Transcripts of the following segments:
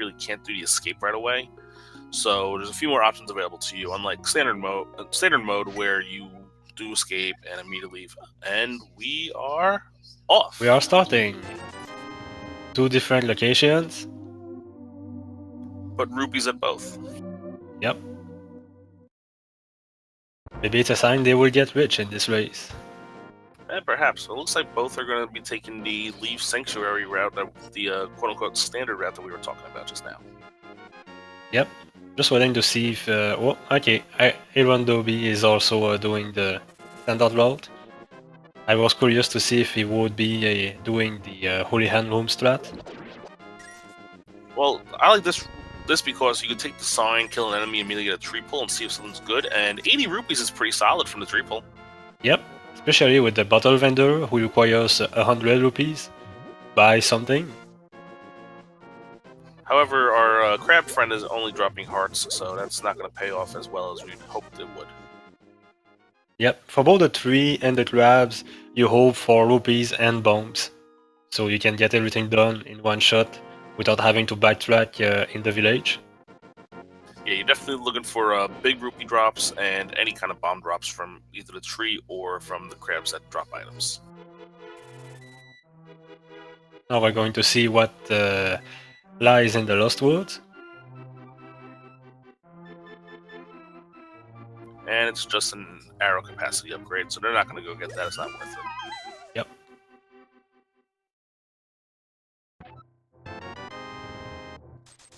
really can't do the escape right away. So there's a few more options available to you, unlike standard mode where you do escape and immediately leave. And we are off. We are starting. 2 different locations. But rupees at both. Yep. Maybe it's a sign they will get rich in this race. Perhaps. It looks like both are going to be taking the Leaf Sanctuary route, the quote-unquote standard route that we were talking about just now. Yep. Just waiting to see if... oh, okay. AaronDobbe is also doing the standard route. I was curious to see if he would be doing the Holy Hand Room strat. Well, I like this because you can take the sign, kill an enemy, immediately get a tree pull and see if something's good, and 80 rupees is pretty solid from the tree pull. Yep. Especially with the bottle vendor who requires 100 rupees. Buy something. However, our crab friend is only dropping hearts, so that's not going to pay off as well as we'd hoped it would. Yep, for both the tree and the crabs, you hope for rupees and bombs. So you can get everything done in one shot without having to backtrack in the village. Yeah, you're definitely looking for big rupee drops and any kind of bomb drops from either the tree or from the crabs that drop items. Now we're going to see what lies in the Lost Woods. And it's just an arrow capacity upgrade, so they're not going to go get that. It's not worth it. Yep.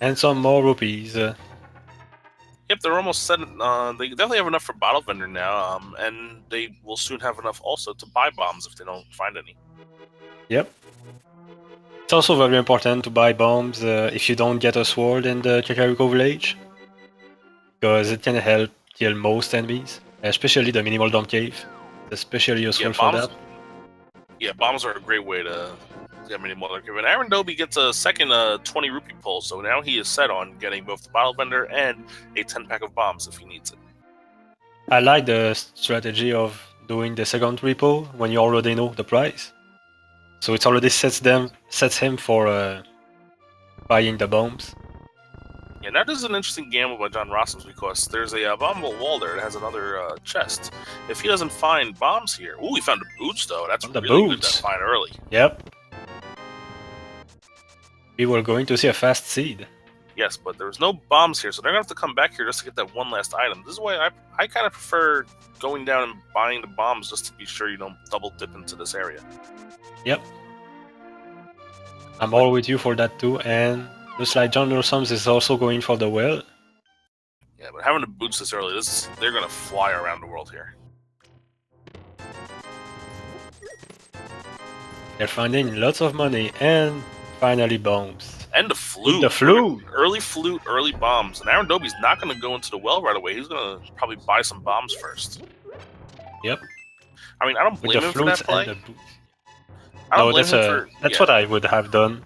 And some more rupees. Yep, they're almost set. They definitely have enough for bottle vendor now, and they will soon have enough also to buy bombs if they don't find any. Yep. It's also very important to buy bombs if you don't get a sword in the Kakariko village, because it can help kill most enemies, especially the minimal dump cave. It's especially useful for that. Yeah, bombs are a great way to get minimal dump cave. And AaronDobbe gets a second 20 rupee pull, so now he is set on getting both the bottle vendor and a 10-pack of bombs if he needs it. I like the strategy of doing the second repo when you already know the price. So it already sets him for buying the bombs. Yeah, that is an interesting gamble by JohnRossums because there's a bombable wall there that has another chest. If he doesn't find bombs here... Ooh, he found the boots, though. That's really good to find early. Yep. We were going to see a fast seed. Yes, but there's no bombs here, so they're going to have to come back here just to get that one last item. This is why I kind of prefer going down and buying the bombs just to be sure you don't double dip into this area. Yep. I'm all with you for that too, and looks like JohnRossums is also going for the well. Yeah, but having the boots this early, they're going to fly around the world here. They're finding lots of money, and finally bombs. And the flute. The flute. Early flute, early bombs. And AaronDobbe's not going to go into the well right away. He's going to probably buy some bombs first. Yep. I mean, I don't blame him for that play. And the no, that's what I would have done.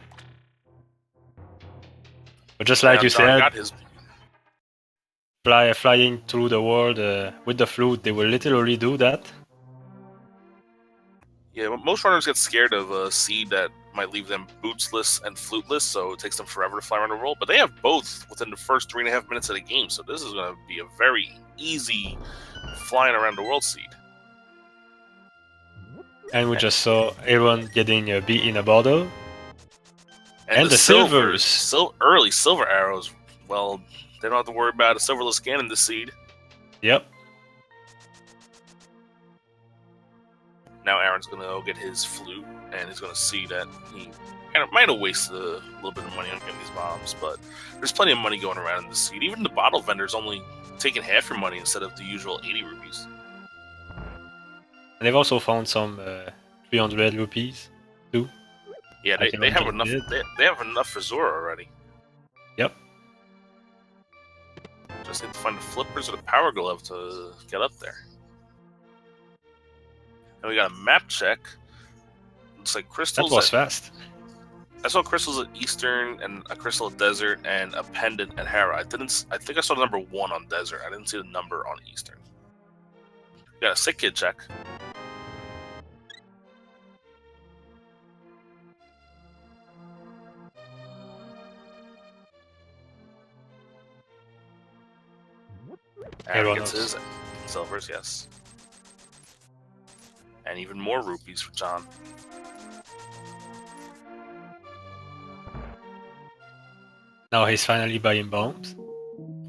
But just like you said, flying through the world with the flute, they will literally do that. Yeah, most runners get scared of a seed that might leave them bootsless and fluteless, so it takes them forever to fly around the world. But they have both within the first 3.5 minutes of the game, so this is going to be a very easy flying around the world seed. And we just saw Aaron getting a bee in a bottle. And the silvers. Early silver arrows. Well, they don't have to worry about a silverless cannon in this seed. Yep. Now Aaron's going to go get his flute, and he's going to see that he kind of might have wasted a little bit of money on getting these bombs, but there's plenty of money going around in the seed. Even the bottle vendor's only taking half your money instead of the usual 80 rupees. And they've also found some 300 rupees too. Yeah, they have enough. They have enough for Zora already. Yep. Just need to find the flippers or the power glove to get up there. And we got a map check. Looks like crystals. That was fast. I saw crystals at Eastern and a crystal at Desert and a pendant at Hera. I think I saw the number 1 on Desert. I didn't see the number on Eastern. We got a sick kid check. Aaron Aaron gets knows. his silvers, yes. And even more rupees for John. Now he's finally buying bombs.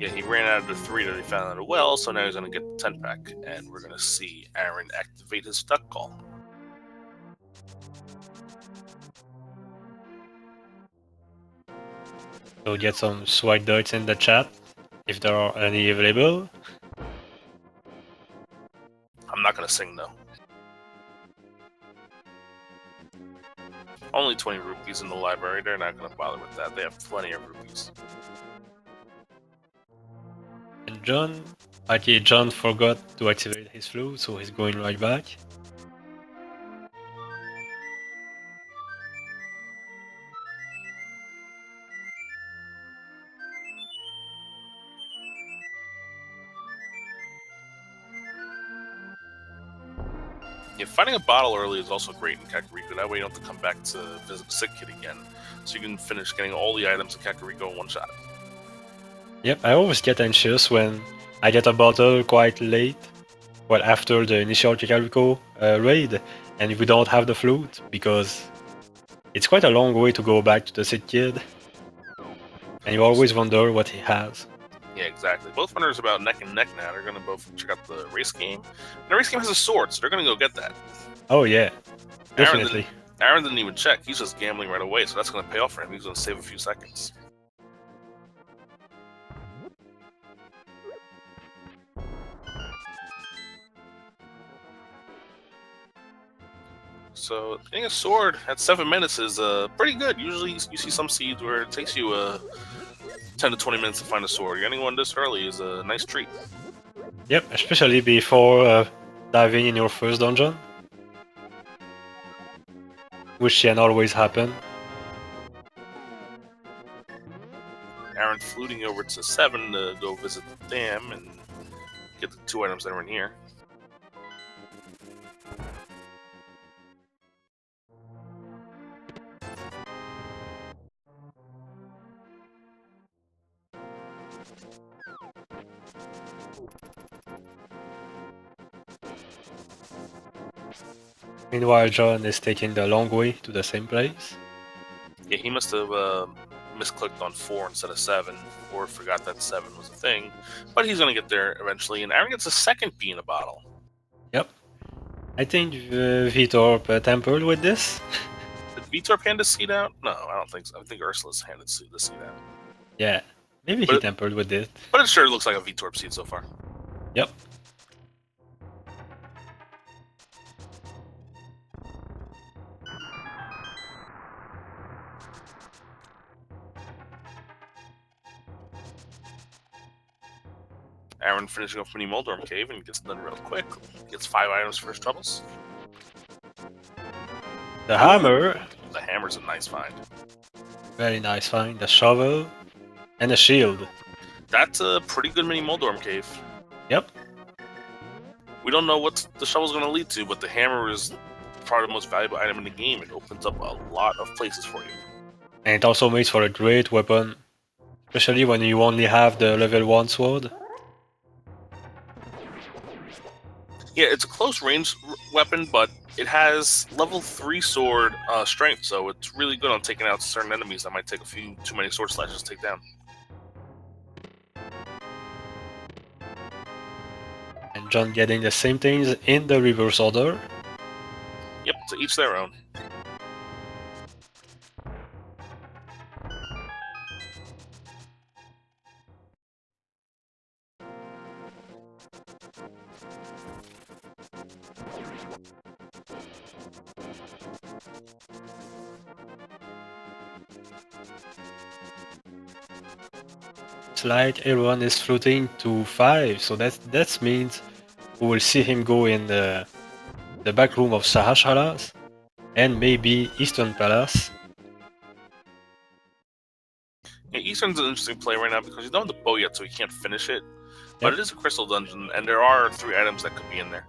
Yeah, he ran out of the 3 that he found at a well, so now he's going to get the 10 pack. And we're going to see Aaron activate his duck call. So get some swag ducks in the chat, if there are any available. I'm not going to sing, though. Only 20 rupees in the library. They're not going to bother with that. They have plenty of rupees. And John, okay, John forgot to activate his flute, so he's going right back. Yeah, finding a bottle early is also great in Kakariko. That way you don't have to come back to visit the sick kid again. So you can finish getting all the items in Kakariko in one shot. Yep, I always get anxious when I get a bottle quite late, well after the initial Kakariko raid, and we don't have the flute, because it's quite a long way to go back to the sick kid, and you always wonder what he has. Yeah, exactly. Both runners about neck and neck now. They're going to both check out the race game. And the race game has a sword, so they're going to go get that. Oh yeah, definitely. Aaron didn't even check. He's just gambling right away, so that's going to pay off for him. He's going to save a few seconds. So getting a sword at 7 minutes is pretty good. Usually you see some seeds where it takes you 10 to 20 minutes to find a sword. Getting one this early is a nice treat. Yep, especially before diving in your first dungeon, which can always happen. Aaron fluting over to 7 to go visit the dam and get the 2 items that are in here. Meanwhile, John is taking the long way to the same place. Yeah, he must have misclicked on 4 instead of 7, or forgot that 7 was a thing. But he's going to get there eventually, and Aaron gets a second bee in a bottle. Yep. I think Vitorp tampered with this. Did Vitorp hand the seed out? No, I don't think so. I think Ursula's handed the seed out. Yeah, maybe he tampered with it. But it sure looks like a Vitorp seed so far. Yep. Aaron finishing off Mini Moldorm Cave and gets done real quick. Gets 5 items for his troubles. The hammer. The hammer's a nice find. Very nice find. The shovel and the shield. That's a pretty good Mini Moldorm Cave. Yep. We don't know what the shovel's going to lead to, but the hammer is probably the most valuable item in the game. It opens up a lot of places for you. And it also makes for a great weapon, especially when you only have the level 1 sword. Yeah, it's a close range weapon, but it has level 3 sword strength, so it's really good on taking out certain enemies that might take a few too many sword slashes to take down. And John getting the same things in the reverse order. Yep, to each their own. It's like Aaron is floating to 5, so that means we will see him go in the back room of Sahasharas and maybe Eastern Palace. Yeah, Eastern's an interesting play right now because you don't have the bow yet, so you can't finish it. But it is a crystal dungeon, and there are 3 items that could be in there.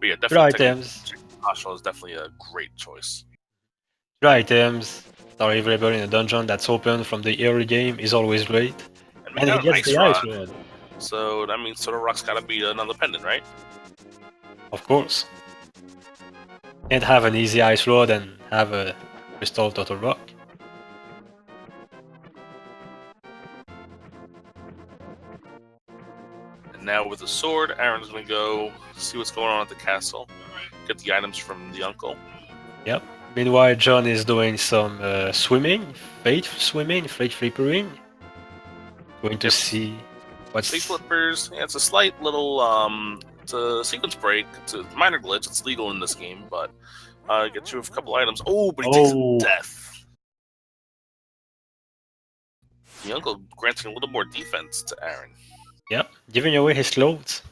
But yeah, definitely items. Sahashala is definitely a great choice. 3 items that are available in a dungeon that's open from the early game is always great. And we And he got an gets ice the ice rod. rod. So that means Soda Rock's gotta be another pendant, right? Of course. Can't have an easy ice rod and have a crystal total rock. And now with the sword, Aaron's gonna go see what's going on at the castle, get the items from the uncle. Yep. Meanwhile, John is doing some swimming, fate flippering. Going to see what's... Fake flippers, yeah, it's a slight little, it's a sequence break. It's a minor glitch. It's legal in this game, but get you a couple items. Oh, but he takes a death. The uncle granting a little more defense to Aaron. Yep, giving away his clothes.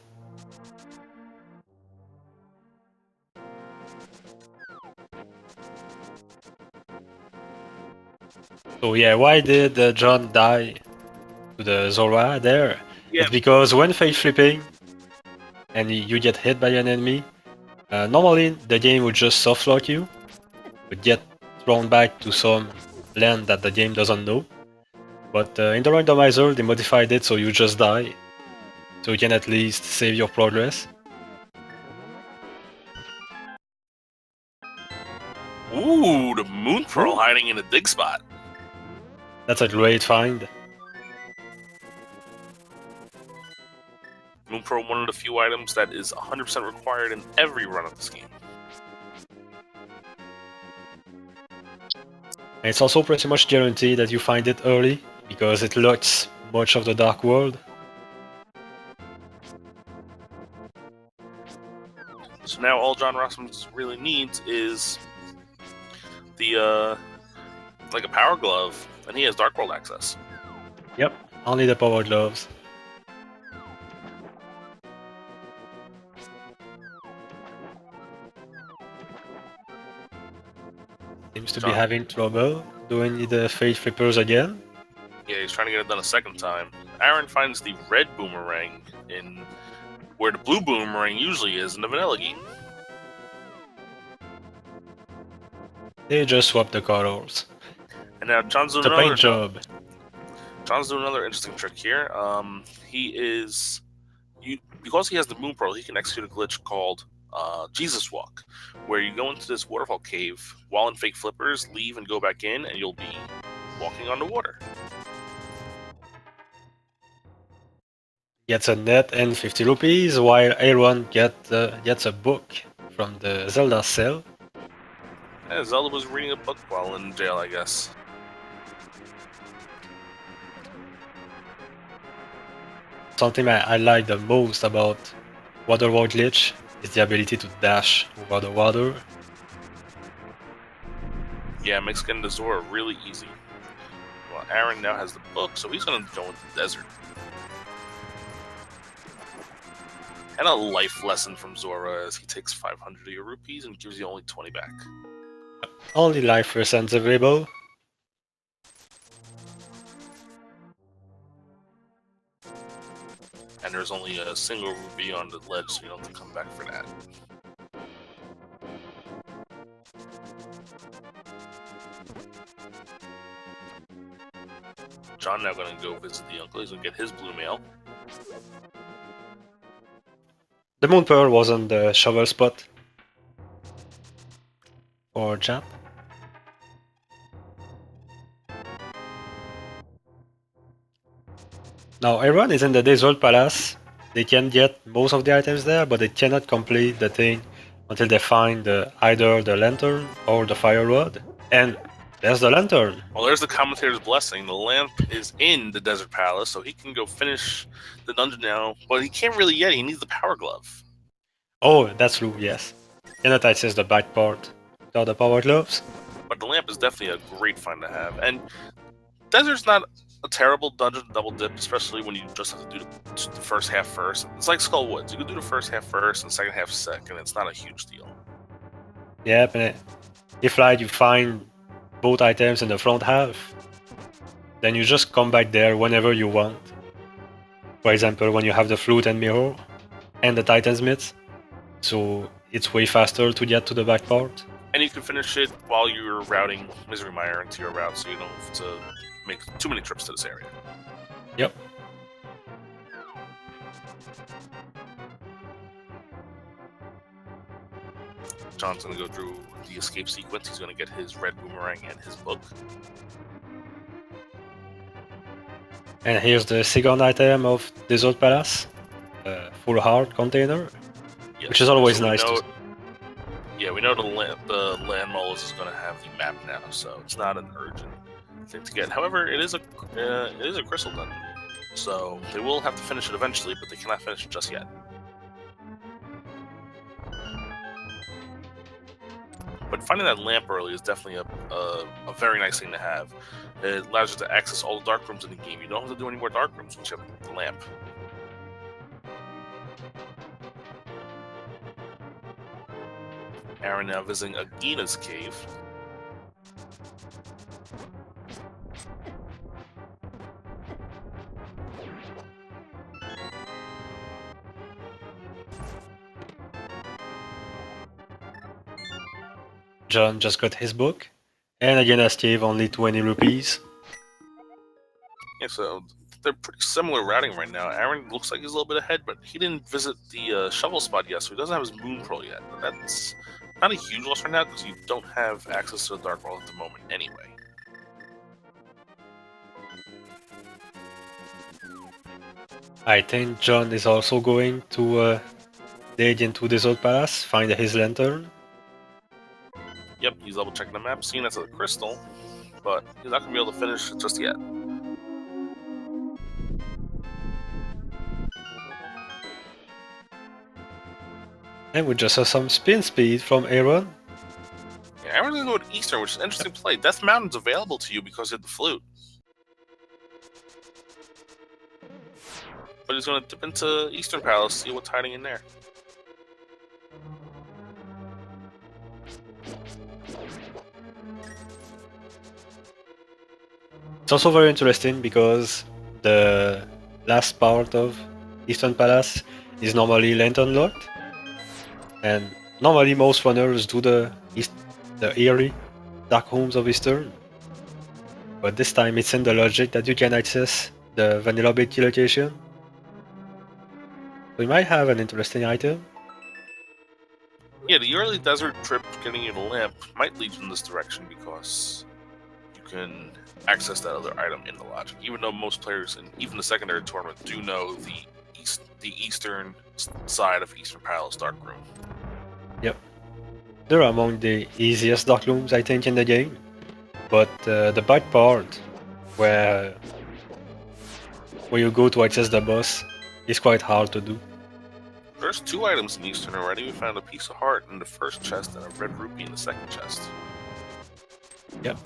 So yeah, why did John die to the Zora there? Yeah. It's because when fate flipping and you get hit by an enemy, normally the game would just soft lock you, would get thrown back to some land that the game doesn't know. But in the randomizer, they modified it so you just die, so you can at least save your progress. Ooh, the Moon Pearl hiding in a dig spot. That's a great find. Moon Pearl, one of the few items that is 100% required in every run of this game. And it's also pretty much guaranteed that you find it early, because it locks much of the Dark World. So now all JohnRossums really needs is the like a power glove, and he has Dark World access. Yep, only the power gloves. Seems to be having trouble doing the fate flippers again. Yeah, he's trying to get it done a second time. Aaron finds the red boomerang in where the blue boomerang usually is in the vanilla game. They just swapped the colors. And now John's doing The another paint job. John's doing another interesting trick here. Because he has the Moon Pearl, he can execute a glitch called Jesus Walk, where you go into this waterfall cave while in fake flippers, leave and go back in, and you'll be walking on the water. Gets a net and 50 rupees, while Aaron gets a book from the Zelda cell. Yeah, Zelda was reading a book while in jail, I guess. Something I like the most about Water Wall Glitch is the ability to dash over the water. Yeah, it makes getting to Zora really easy. Well, Aaron now has the book, so he's going to go into the desert. And a life lesson from Zora as he takes 500 of your rupees and gives you only 20 back. Only life percents available. And there's only a single rupee on the ledge, so you don't have to come back for that. John now going to go visit the uncle. He's going to get his blue mail. The Moon Pearl was on the shovel spot. Or Jap. Now everyone is in the Desert Palace. They can get most of the items there, but they cannot complete the thing until they find either the lantern or the fire rod. And there's the lantern. Well, there's the commentator's blessing. The lamp is in the Desert Palace, so he can go finish the dungeon now. But he can't really yet. He needs the power glove. Oh, that's true, yes. Cannot access the back part without the power gloves. But the lamp is definitely a great find to have. And Desert's not a terrible dungeon double dip, especially when you just have to do the first half first. It's like Skull Woods. You can do the first half first and the second half second. It's not a huge deal. Yep, and if like you find both items in the front half, then you just come back there whenever you want. For example, when you have the flute and mirror and the Titan's Myth, so it's way faster to get to the back part. And you can finish it while you're routing Misery Mire into your route, so you don't have to make too many trips to this area. Yep. John's gonna go through the escape sequence. He's gonna get his red boomerang and his book. And here's the second item of Desert Palace, full heart container, Yes, which is always so we nice know, to. yeah, we know the land mollusk is gonna have the map now, so it's not an urgent thing to get. However, it is a crystal dungeon, so they will have to finish it eventually, but they cannot finish it just yet. But finding that lamp early is definitely a very nice thing to have. It allows you to access all the dark rooms in the game. You don't have to do any more dark rooms once you have the lamp. Aaron now visiting Agina's cave. John just got his book, and again, as cave, only 20 rupees. Yeah, so they're pretty similar routing right now. Aaron looks like he's a little bit ahead, but he didn't visit the shovel spot yet, so he doesn't have his moon pearl yet. But that's not a huge loss right now because you don't have access to the dark world at the moment anyway. I think John is also going to dig into Desert Palace, find his lantern. Yep, he's double checking the map, seeing that's a crystal, but he's not going to be able to finish it just yet. And we just saw some spin speed from Aaron. Yeah, Aaron's going to go to Eastern, which is an interesting play. Death Mountain's available to you because you have the flute. But he's going to dip into Eastern Palace, see what's hiding in there. It's also very interesting because the last part of Eastern Palace is normally lantern locked, and normally most runners do the eerie dark rooms of Eastern. But this time it's in the logic that you can access the vanilla bait key location. We might have an interesting item. Yeah, the early desert trip getting you the lamp might lead you in this direction because you can access that other item in the logic. Even though most players and even the secondary tournament do know the eastern side of Eastern Palace Dark Room. Yep. They're among the easiest dark rooms I think in the game. But the bad part where you go to access the boss is quite hard to do. There's 2 items in Eastern already. We found a piece of heart in the first chest and a red rupee in the second chest. Yep.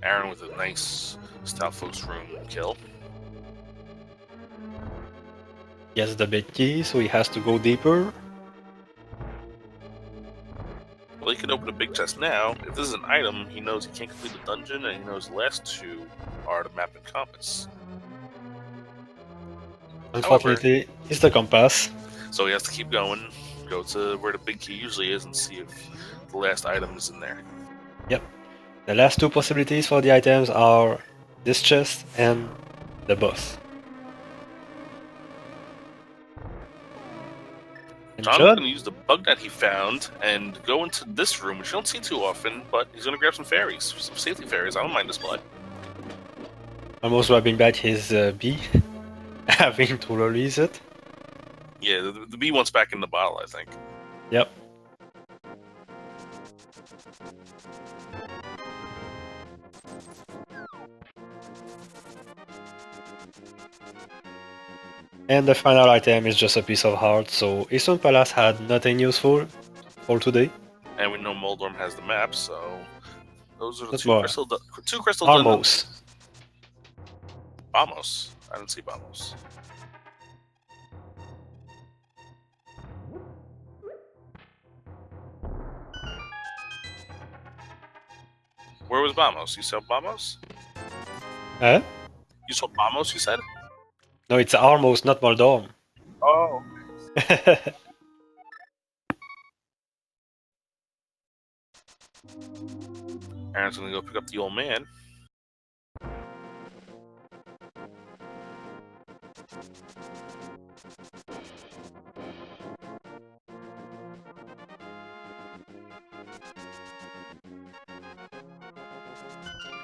Aaron with a nice Stalfos room kill. He has the big key, so he has to go deeper. Well, he can open a big chest now. If this is an item, he knows he can't complete the dungeon, and he knows the last 2 are the map and compass. Unfortunately, it's the compass. So he has to keep going, go to where the big key usually is, and see if the last item is in there. Yep. The last 2 possibilities for the items are this chest and the boss. John's going to use the bug that he found and go into this room, which you don't see too often, but he's going to grab some fairies, some safety fairies. I don't mind this play. Almost grabbing back his bee, having to release it. Yeah, the bee wants back in the bottle, I think. Yep. And the final item is just a piece of heart, so Eastern Palace had nothing useful for today. And we know Moldorm has the map, so those are the That's 2 more. crystal Almost. Vamos. I didn't see Vamos. Where was Bamos? You saw Bamos? Huh? You saw Bamos, you said? No, it's Armos, not Moldorm. Oh. Aaron's gonna go pick up the old man.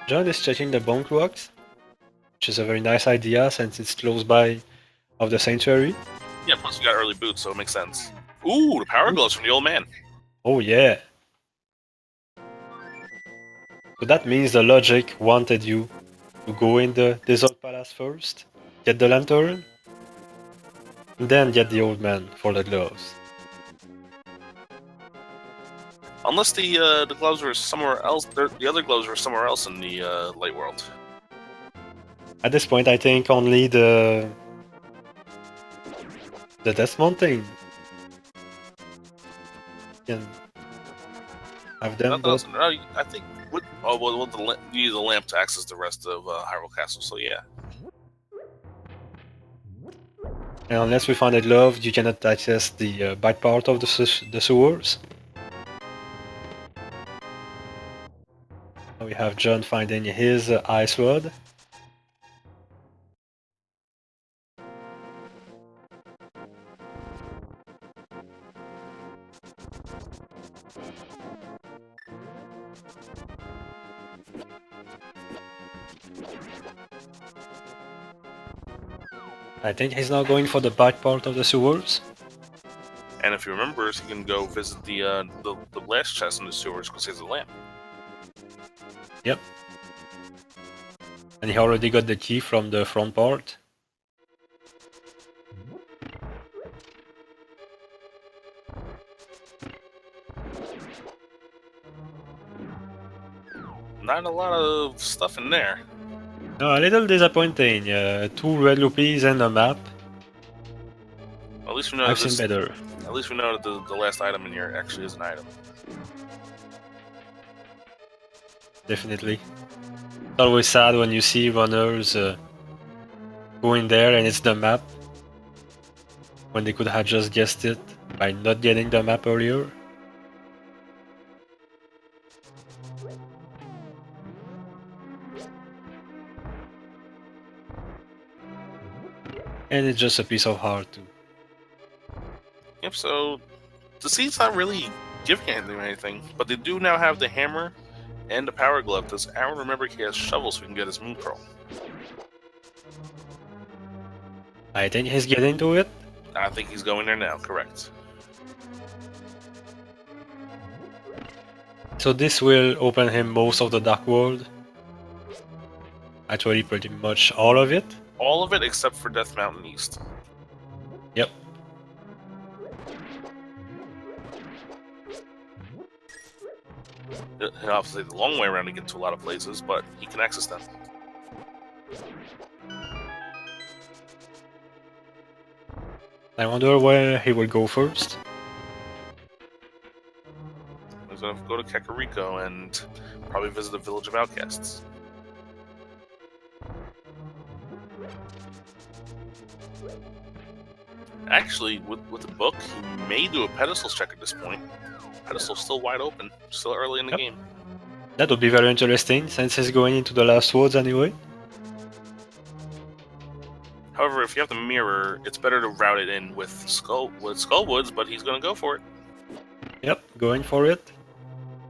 John is checking the bone rocks, which is a very nice idea since it's close by of the sanctuary. Yeah, plus we got early boots, so it makes sense. Ooh, the power gloves from the old man. Oh yeah. So that means the logic wanted you to go in the Desert Palace first, get the lantern, and then get the old man for the gloves. Unless the gloves were somewhere else, the other gloves were somewhere else in the light world. At this point, I think only the Death Mountain can have them, Nothing but else. No, I think. You use the lamp to access the rest of Hyrule Castle. So yeah. and unless we find a glove, you cannot access the back part of the sewers. We have John finding his ice rod. I think he's now going for the back part of the sewers. And if he remembers, he can go visit the last chest in the sewers because he has a lamp. Yep. And he already got the key from the front part. Not a lot of stuff in there. No, a little disappointing. 2 red rupees and a map. At least we know I've seen better. At least we know that the last item in here actually is an item. Definitely. It's always sad when you see runners going there and it's the map, when they could have just guessed it by not getting the map earlier. And it's just a piece of heart too. Yep, so the seed's not really giving anything, but they do now have the hammer and the power glove. Does Aaron remember he has shovels so he can get his moon pearl? I think he's getting to it. I think he's going there now, correct. So this will open him most of the Dark World. Actually, pretty much all of it. All of it except for Death Mountain East. Yep. He'll have to take the long way around to get to a lot of places, but he can access them. I wonder where he will go first. He's going to go to Kakariko and probably visit the Village of Outcasts. Actually, with the book, he may do a pedestals check at this point. Pedestal's still wide open, still early in the game. That would be very interesting, since he's going into the last woods anyway. However, if you have the mirror, it's better to route it in with Skullwoods, but he's going to go for it. Yep, going for it.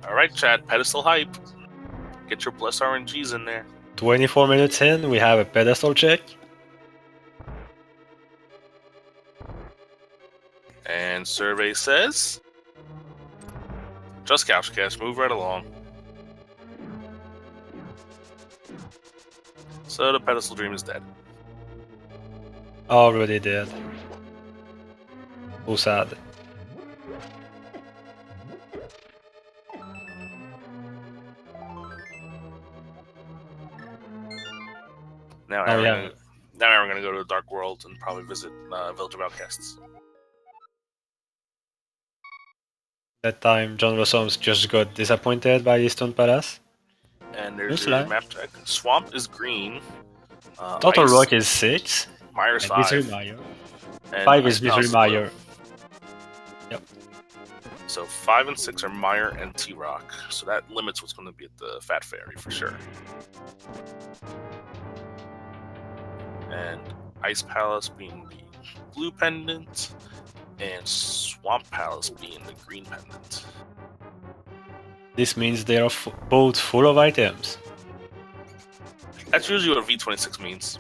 Alright, Chad, pedestal hype. Get your plus RNGs in there. 24 minutes in, we have a pedestal check. And survey says... Just Couch Cash, move right along. So the pedestal dream is dead. Already dead. So sad. Now Aaron's going to go to the Dark World and probably visit Village of Outcasts. That time, JohnRossums just got disappointed by Stone Palace. And there's Looks your like. map check. Swamp is green. Total Ice, Rock is 6. Mire's And Misery 5. Mire. And 5 Ice is Misery Palace is blue. Mire. Yep. So 5 and 6 are Mire and T-Rock. So that limits what's going to be at the Fat Fairy for sure. And Ice Palace being the blue pendant, and Swamp Palace being the green pendant. This means they are both full of items. That's usually what V26 means.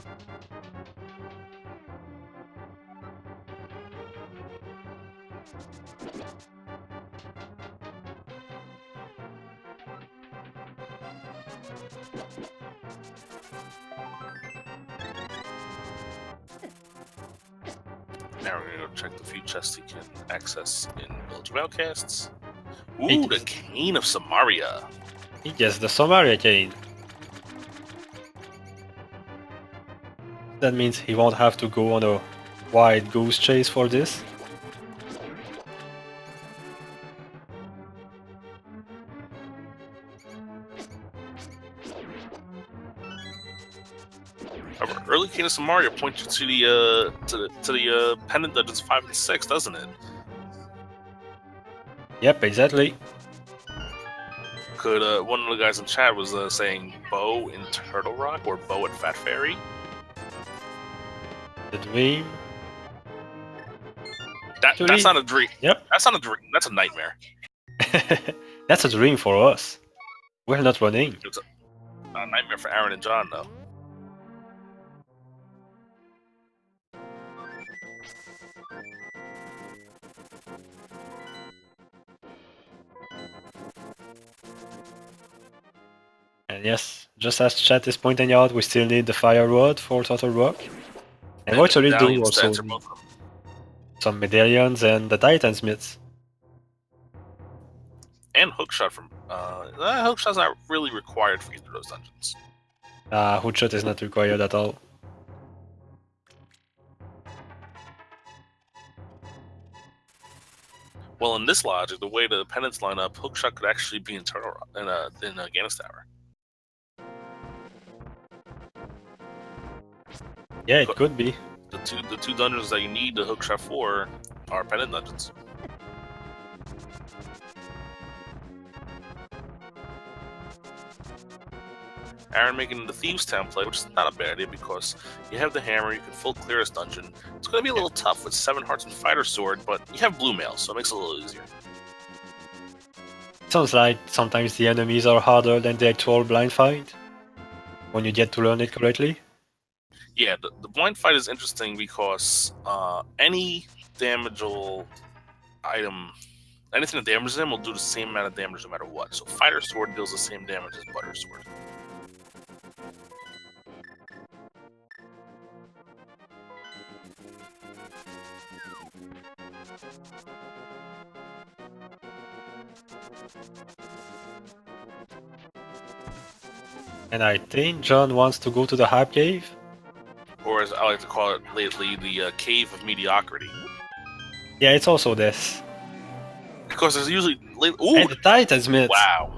Now we're gonna go check the few chests you can access in Village of Outcasts. Ooh, the Cane of Samaria. He gets the Samaria cane. That means he won't have to go on a wide goose chase for this. Early Cane of Samaria points you to the pendant dungeons 5 and 6, doesn't it? Yep, exactly. Could one of the guys in chat was saying bow in Turtle Rock or bow at Fat Fairy? The dream. That's not a dream. Yep. That's not a dream. That's a nightmare. That's a dream for us. We're not running. It's a nightmare for Aaron and John, though. And yes, just as chat is pointing out, we still need the fire rod for Total Rock. And we actually do also some medallions and the Titan's Myths. And hookshot from hookshot's not really required for either of those dungeons. Hookshot is not required at all. Well, in this logic, the way the pendants line up, hookshot could actually be in Turtle Rock, in Ganis Tower. Yeah, it could be. The two dungeons that you need the hookshot for are pendant dungeons. Aaron making the Thieves Town play, which is not a bad idea because you have the hammer, you can full clear this dungeon. It's going to be a little tough with 7 hearts and fighter sword, but you have blue mail, so it makes it a little easier. Sounds like sometimes the enemies are harder than the actual blind fight when you get to learn it correctly. Yeah, the blind fight is interesting because any damageable item, anything that damages them will do the same amount of damage no matter what. So fighter sword deals the same damage as butter sword. And I think John wants to go to the Hype Cave. Or as I like to call it lately, the Cave of Mediocrity. Yeah, it's also this. Because there's usually... Ooh! And the Titan's Myths! Wow.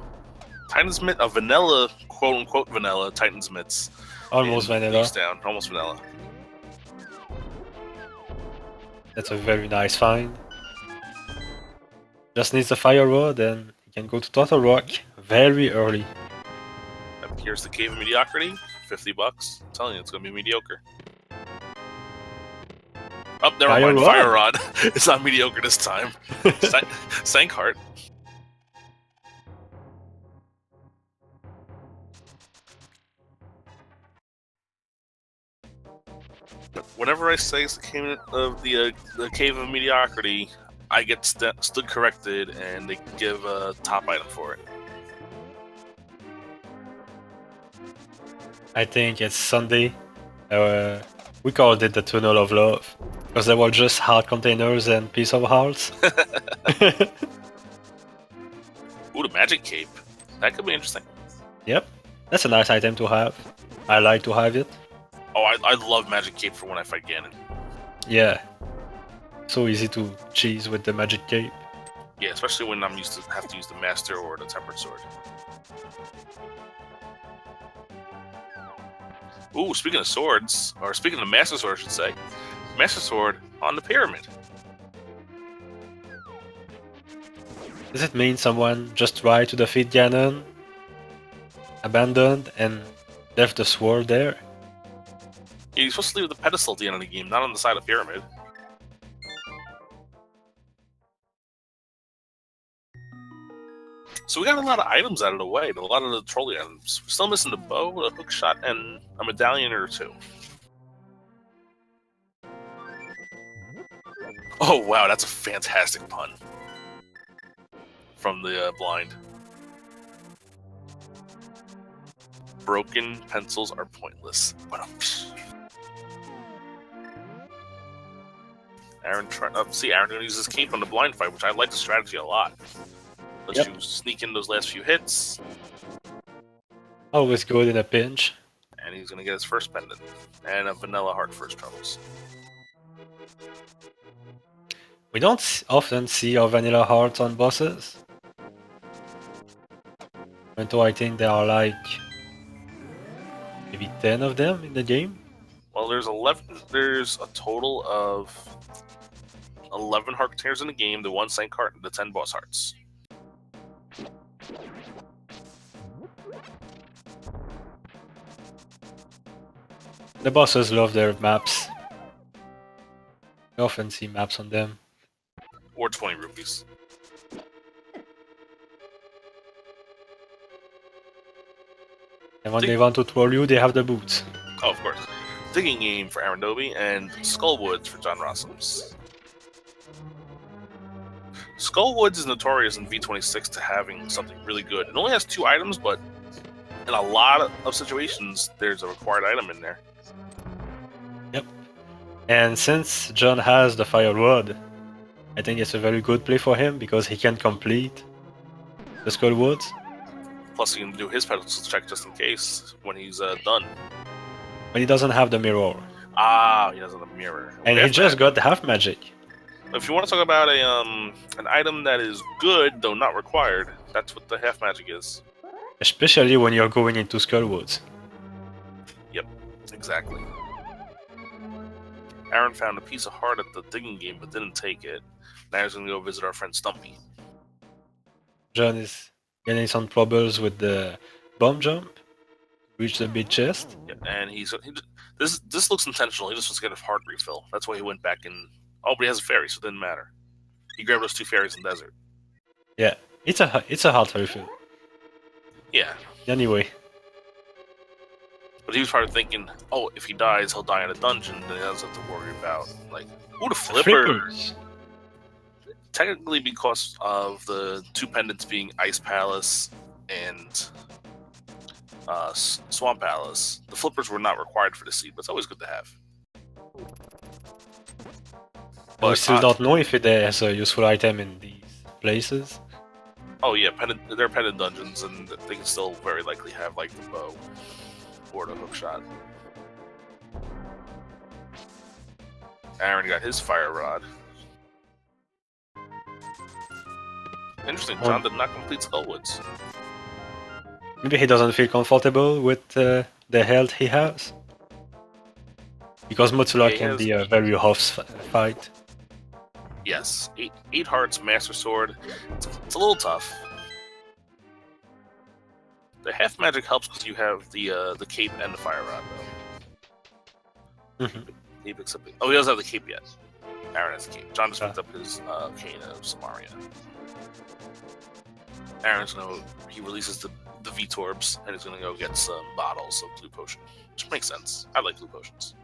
Titan's Myth, a vanilla, quote-unquote vanilla, Titan's Myths. Almost vanilla. Down. Almost vanilla. That's a very nice find. Just needs the fire rod and he can go to Total Rock very early. Here's the Cave of Mediocrity, $50. I'm telling you, it's gonna be mediocre. Oh, never mind. Fire Rod. It's not mediocre this time. Sank Heart. Whenever I say it's the Cave of Mediocrity, I get stood corrected, and they give a top item for it. I think it's Sunday. We called it the Tunnel of Love because there were just heart containers and piece of hearts. Ooh, the Magic Cape. That could be interesting. Yep, that's a nice item to have. I like to have it. Oh, I love Magic Cape for when I fight Ganon. Yeah, so easy to cheese with the Magic Cape. Yeah, especially when I'm used to have to use the Master or the Tempered Sword. Ooh, speaking of swords, or speaking of Master Sword, I should say, Master Sword on the pyramid. Does it mean someone just tried to defeat Ganon, abandoned, and left the sword there? Yeah, you're supposed to leave the pedestal at the end of the game, not on the side of the pyramid. So we got a lot of items out of the way, a lot of the trolley items. We're still missing the bow, a hook shot, and a medallion or two. Oh wow, that's a fantastic pun from the blind. Broken pencils are pointless. Aaron gonna use his cape on the blind fight, which I like the strategy a lot. Lets you sneak in those last few hits. Always good in a pinch. And he's gonna get his first pendant. And a vanilla heart for his troubles. We don't often see our vanilla hearts on bosses. Even though I think there are like maybe 10 of them in the game. Well, there's 11. There's a total of 11 heart containers in the game, the 1 Saint heart, and the 10 boss hearts. The bosses love their maps. You often see maps on them. Or 20 rupees. And when they want to troll you, they have the boots. Oh, of course. Digging Game for AaronDobbe and Skullwoods for JohnRossums. Skullwoods is notorious in V26 to having something really good. It only has 2 items, but in a lot of situations, there's a required item in there. Yep. And since John has the Fire Rod, I think it's a very good play for him because he can complete the Skullwoods. Plus, he can do his pedestal check just in case when he's done. But he doesn't have the mirror. Ah, he doesn't have a mirror. And he just got the half magic. If you want to talk about an item that is good, though not required, that's what the half magic is. Especially when you're going into Skullwoods. Yep, exactly. Aaron found a piece of heart at the digging game, but didn't take it. Now he's going to go visit our friend Stumpy. John is getting some troubles with the bomb jump. Reach the big chest. Yeah, and this looks intentional. He just wants to get a heart refill. That's why he went back in. Oh, but he has a fairy, so it didn't matter. He grabbed those 2 fairies in the desert. Yeah, it's a heart refill. Yeah. Anyway. But he was probably thinking, oh, if he dies, he'll die in a dungeon. Then he doesn't have to worry about, like, ooh, the flippers. Technically, because of the 2 pendants being Ice Palace and Swamp Palace, the flippers were not required for the seed, but it's always good to have. But we still don't know if it has a useful item in these places. Oh yeah, they're pendant dungeons, and they can still very likely have like the bow or the hook shot. Aaron got his fire rod. Interesting, John did not complete Skullwoods. Maybe he doesn't feel comfortable with the health he has. Because Motsula can be a very rough fight. Yes, 8 hearts, Master Sword. It's a little tough. The half magic helps because you have the cape and the fire rod, though. He doesn't have the cape yet. Aaron has the cape. John just picked up his cane of Samaria. He releases the V-Torbs, and he's gonna go get some bottles of blue potion, which makes sense. I like blue potions.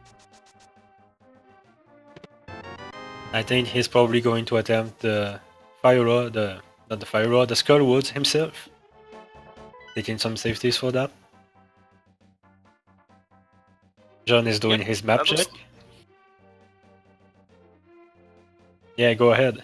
I think he's probably going to attempt the fire rod, the Skullwoods himself. Taking some safeties for that. John is doing his map check. Yeah, go ahead.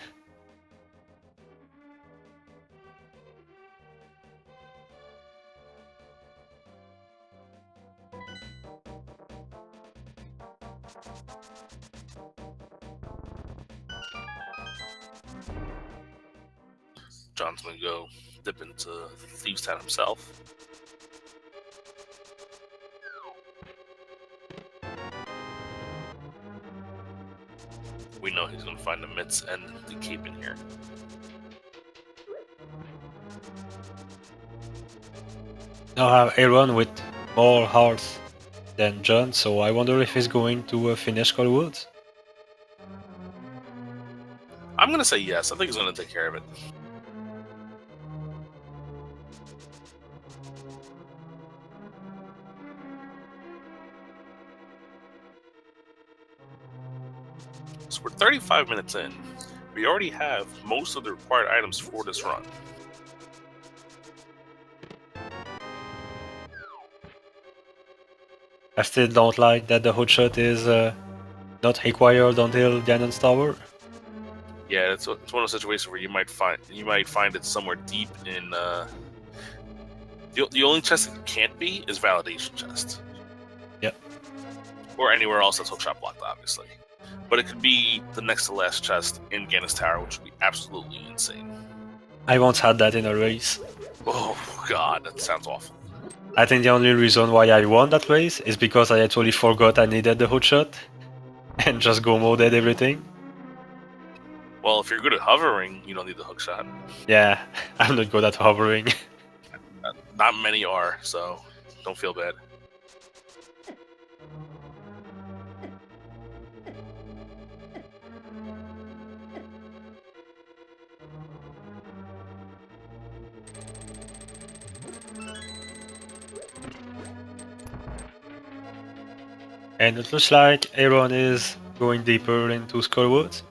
John's gonna go dip into Thieves Town himself. we know he's going to find the mitts and the cape in here. Now I have Aaron with more hearts than John, so I wonder if he's going to finish Skullwoods. I'm going to say yes. I think he's going to take care of it. So we're 35 minutes in. We already have most of the required items for this run. I still don't like that the hoodshot is not required until Ganon's Tower. Yeah, it's one of those situations where you might find it somewhere deep in. The only chest it can't be is validation chest. Yep. Or anywhere else that's hookshot blocked, obviously. But it could be the next to last chest in Ganon's Tower, which would be absolutely insane. I once had that in a race. Oh god, that sounds awful. I think the only reason why I won that race is because I actually forgot I needed the hoodshot and just go moded everything. Well, if you're good at hovering, you don't need the hookshot. Yeah, I'm not good at hovering. Not many are, so don't feel bad. And it looks like Aaron is going deeper into Skullwoods.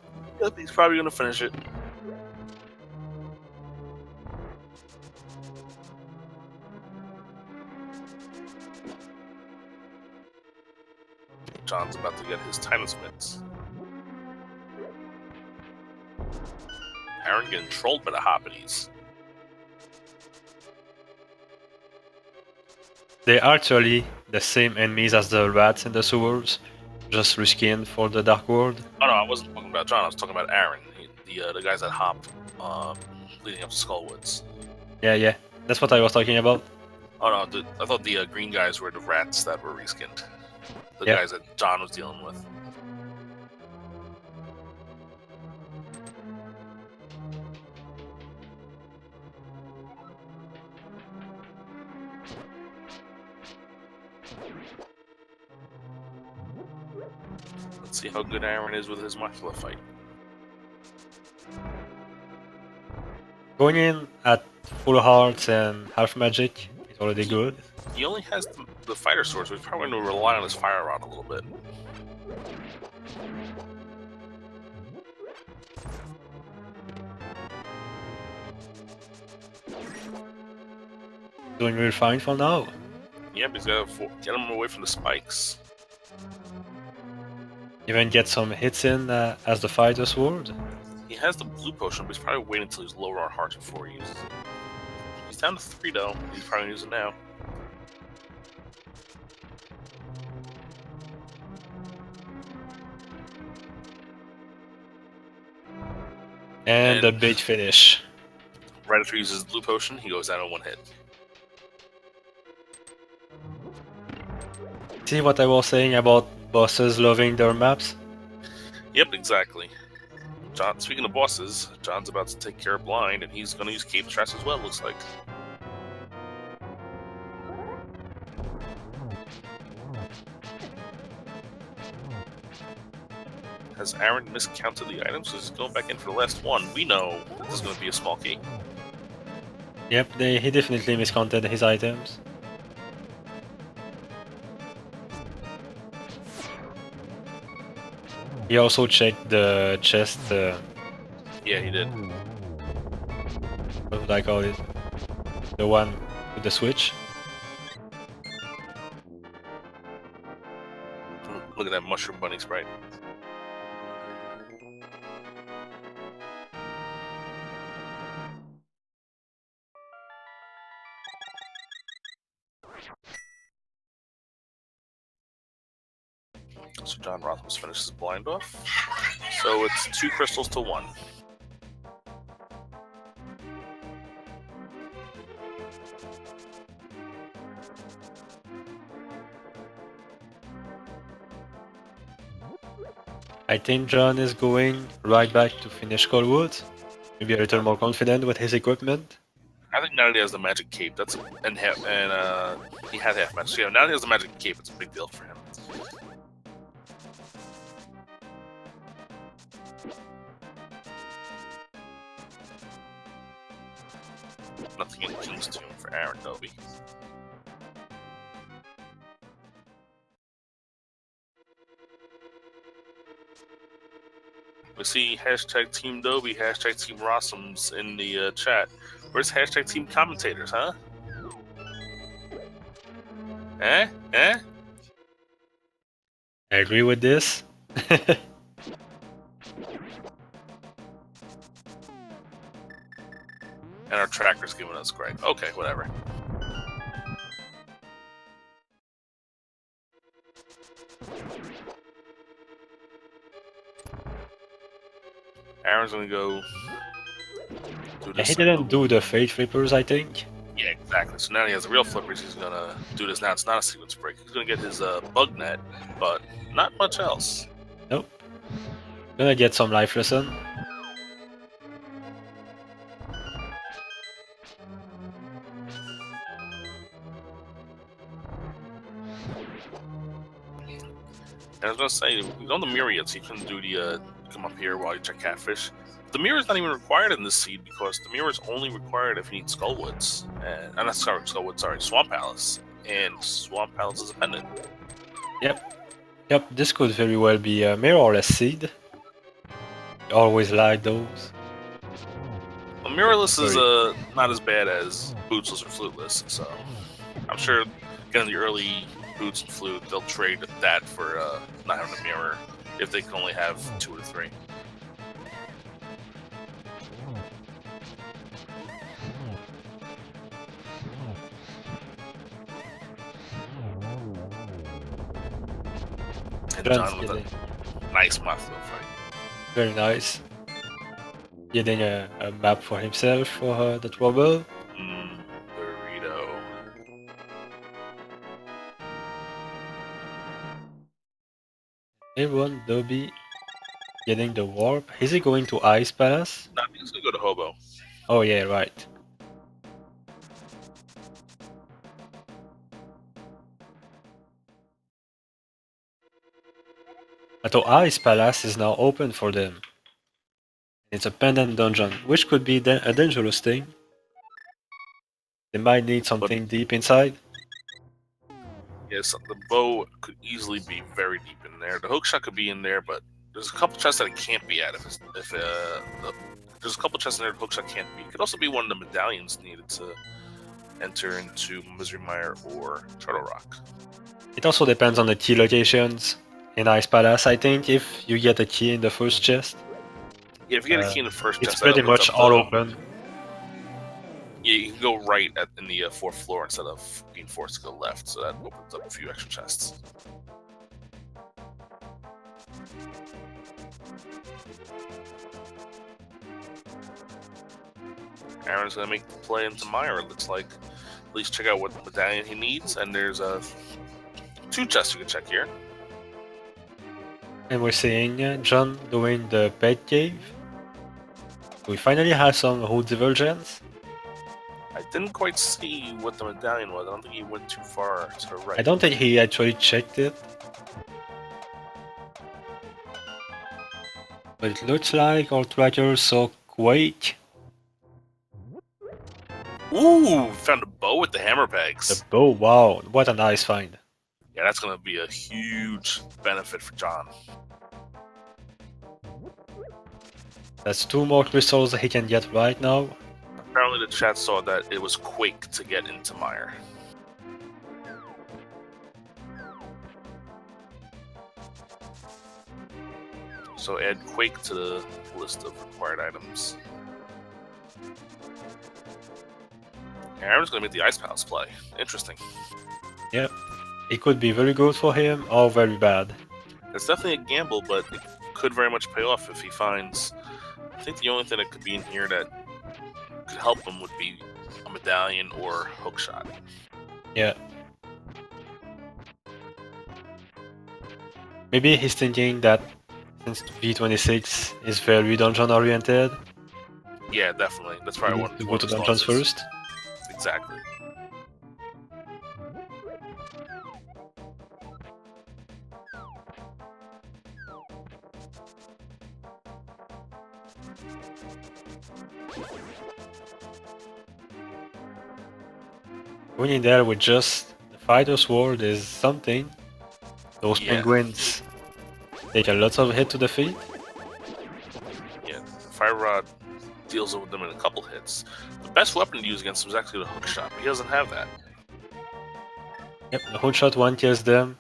Yep, he's probably going to finish it. John's about to get his Titan's mitts. Aaron getting trolled by the Hoppities. They are actually the same enemies as the rats in the sewers, just reskinned for the Dark World. Oh no, I wasn't talking about John. I was talking about Aaron, the guys that hop leading up to Skullwoods. Yeah, that's what I was talking about. Oh no, I thought the green guys were the rats that were reskinned. The Yep. guys that John was dealing with. Let's see how good Aaron is with his Macula fight. Going in at full hearts and half magic is already good. He only has the fighter sword, so he's probably going to rely on his fire rod a little bit. Doing real fine for now. Yep, he's got to get him away from the spikes. Even get some hits in as the fighter sword. He has the blue potion, but he's probably waiting until he's lower on hearts before he uses it. He's down to 3 though. He's probably going to use it now. And the big finish. Right after he uses blue potion, he goes down in 1 hit. See what I was saying about bosses loving their maps? Yep, exactly. John. Speaking of bosses, John's about to take care of Blind, and he's going to use Cape Stress as well, looks like. Has Aaron miscounted the items? So he's going back in for the last one. We know that this is going to be a small key. Yep, he definitely miscounted his items. He also checked the chest. Yeah, he did. What would I call it? The one with the switch. Look at that mushroom bunny sprite. So JohnRossums finishes Blind off. So it's 2 crystals to 1. I think John is going right back to finish Coldwood. Maybe a little more confident with his equipment. I think now that he has the magic cape, that's and he had half magic. So yeah, now that he has the magic cape, it's a big deal for him. Nothing in King's Tomb for AaronDobbe. We see hashtag Team Dobie, hashtag Team Rossums in the chat. Where's hashtag Team Commentators, huh? Eh? I agree with this. And our tracker's giving us Greg. Okay, whatever. Aaron's gonna go do this. He didn't do the Fate Flippers, I think. Yeah, exactly. So now he has the real flippers. He's gonna do this now. It's not a sequence break. He's gonna get his bug net, but not much else. Nope. Gonna get some life lesson. And I was gonna say, he's on the mirror yet, so you couldn't do the come up here while you check catfish. The mirror is not even required in this seed because the mirror is only required if you need Skullwoods. And not sorry, Skullwoods, sorry, Swamp Palace. And Swamp Palace is a pendant. Yep, this could very well be a mirrorless seed. You always like those. Well, mirrorless is not as bad as bootsless or fluteless, so I'm sure getting the early boots and flute, they'll trade that for not having a mirror if they can only have 2 or 3. And John with a nice mouthful fight. Very nice. Getting a map for himself for the trouble. Burrito. AaronDobbe getting the warp. Is he going to Ice Palace? No, I think he's gonna go to Hobo. Oh yeah, right. So Ice Palace is now open for them. It's a pendant dungeon, which could be a dangerous thing. They might need something deep inside. Yes, the bow could easily be very deep in there. The hookshot could be in there, but there's a couple chests that it can't be at. There's a couple chests in there the hookshot can't be. It could also be one of the medallions needed to enter into Misery Mire or Turtle Rock. It also depends on the key locations in Ice Palace. I think if you get a key in the first chest, yeah, if you get a key in the first chest, it's pretty much all open. Yeah, you can go right in the 4th floor instead of being forced to go left, so that opens up a few extra chests. Aaron's gonna make the play into Mire, it looks like. At least check out what medallion he needs, and there's 2 chests you can check here. And we're seeing John doing the pet cave. We finally have some road divergence. I didn't quite see what the medallion was. I don't think he went too far to the right. I don't think he actually checked it. But it looks like our tracker saw Quake. Ooh, found a bow with the hammer pegs. The bow, wow, what a nice find. Yeah, that's going to be a huge benefit for John. That's 2 more crystals that he can get right now. Apparently the chat saw that it was Quake to get into Mire. So add Quake to the list of required items. Aaron's going to make the Ice Palace play. Interesting. Yep. It could be very good for him or very bad. It's definitely a gamble, but it could very much pay off if he finds... I think the only thing that could be in here that could help him would be a medallion or hookshot. Yeah. Maybe he's thinking that since V26 is very dungeon oriented. Yeah, definitely. That's You probably need one, to one go of to his dungeons causes. first. Exactly. Going in there with just the fighter sword is something. Those Yeah. penguins take a lot of hit to defeat. Yeah. Fire Rod deals with them in a couple hits. The best weapon to use against him is actually the hook shot. He doesn't have that. Yep, the hook shot one kills them.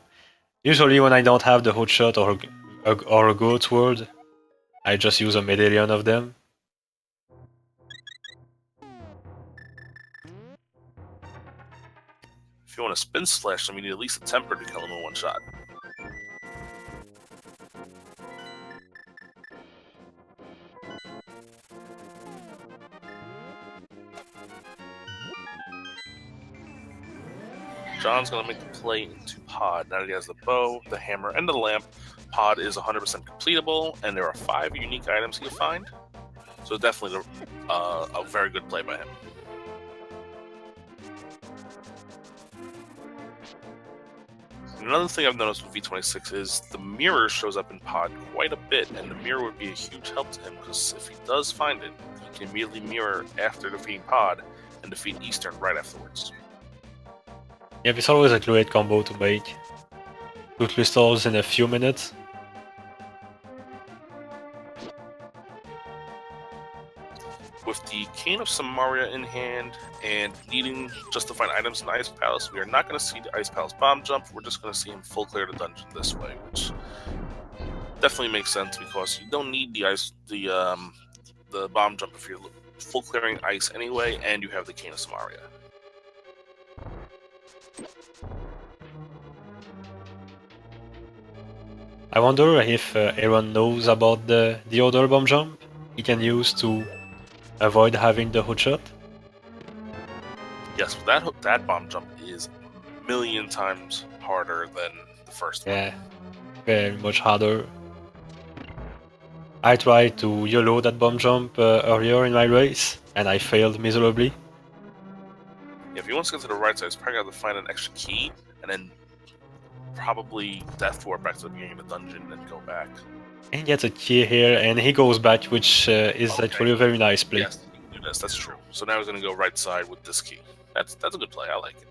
Usually when I don't have the hook shot or a goat sword, I just use a medallion of them. If you want to spin slash them, you need at least a temper to kill him in one shot. John's going to make the play into Pod. Now that he has the bow, the hammer, and the lamp, Pod is 100% completable, and there are 5 unique items he'll find. So definitely a very good play by him. Another thing I've noticed with V26 is the mirror shows up in Pod quite a bit, and the mirror would be a huge help to him, because if he does find it, he can immediately mirror after defeating Pod and defeat Eastern right afterwards. Yeah, it's always a great combo to make. 2 crystals in a few minutes. With the Cane of Samaria in hand and needing just to find items in the Ice Palace, we are not going to see the Ice Palace bomb jump. We're just going to see him full clear the dungeon this way, which definitely makes sense because you don't need the bomb jump if you're full clearing ice anyway, and you have the Cane of Samaria. I wonder if Aaron knows about the other bomb jump he can use to avoid having the hook shot. Yes, that bomb jump is a million times harder than the first one. Yeah, very much harder. I tried to YOLO that bomb jump earlier in my race, and I failed miserably. If he wants to get to the right side, he's probably got to find an extra key, and then probably death warp back to the beginning of the dungeon and go back. And he gets a key here, and he goes back, which is Okay. actually a very nice play. Yes, you can do this. That's true. So now he's going to go right side with this key. That's a good play. I like it.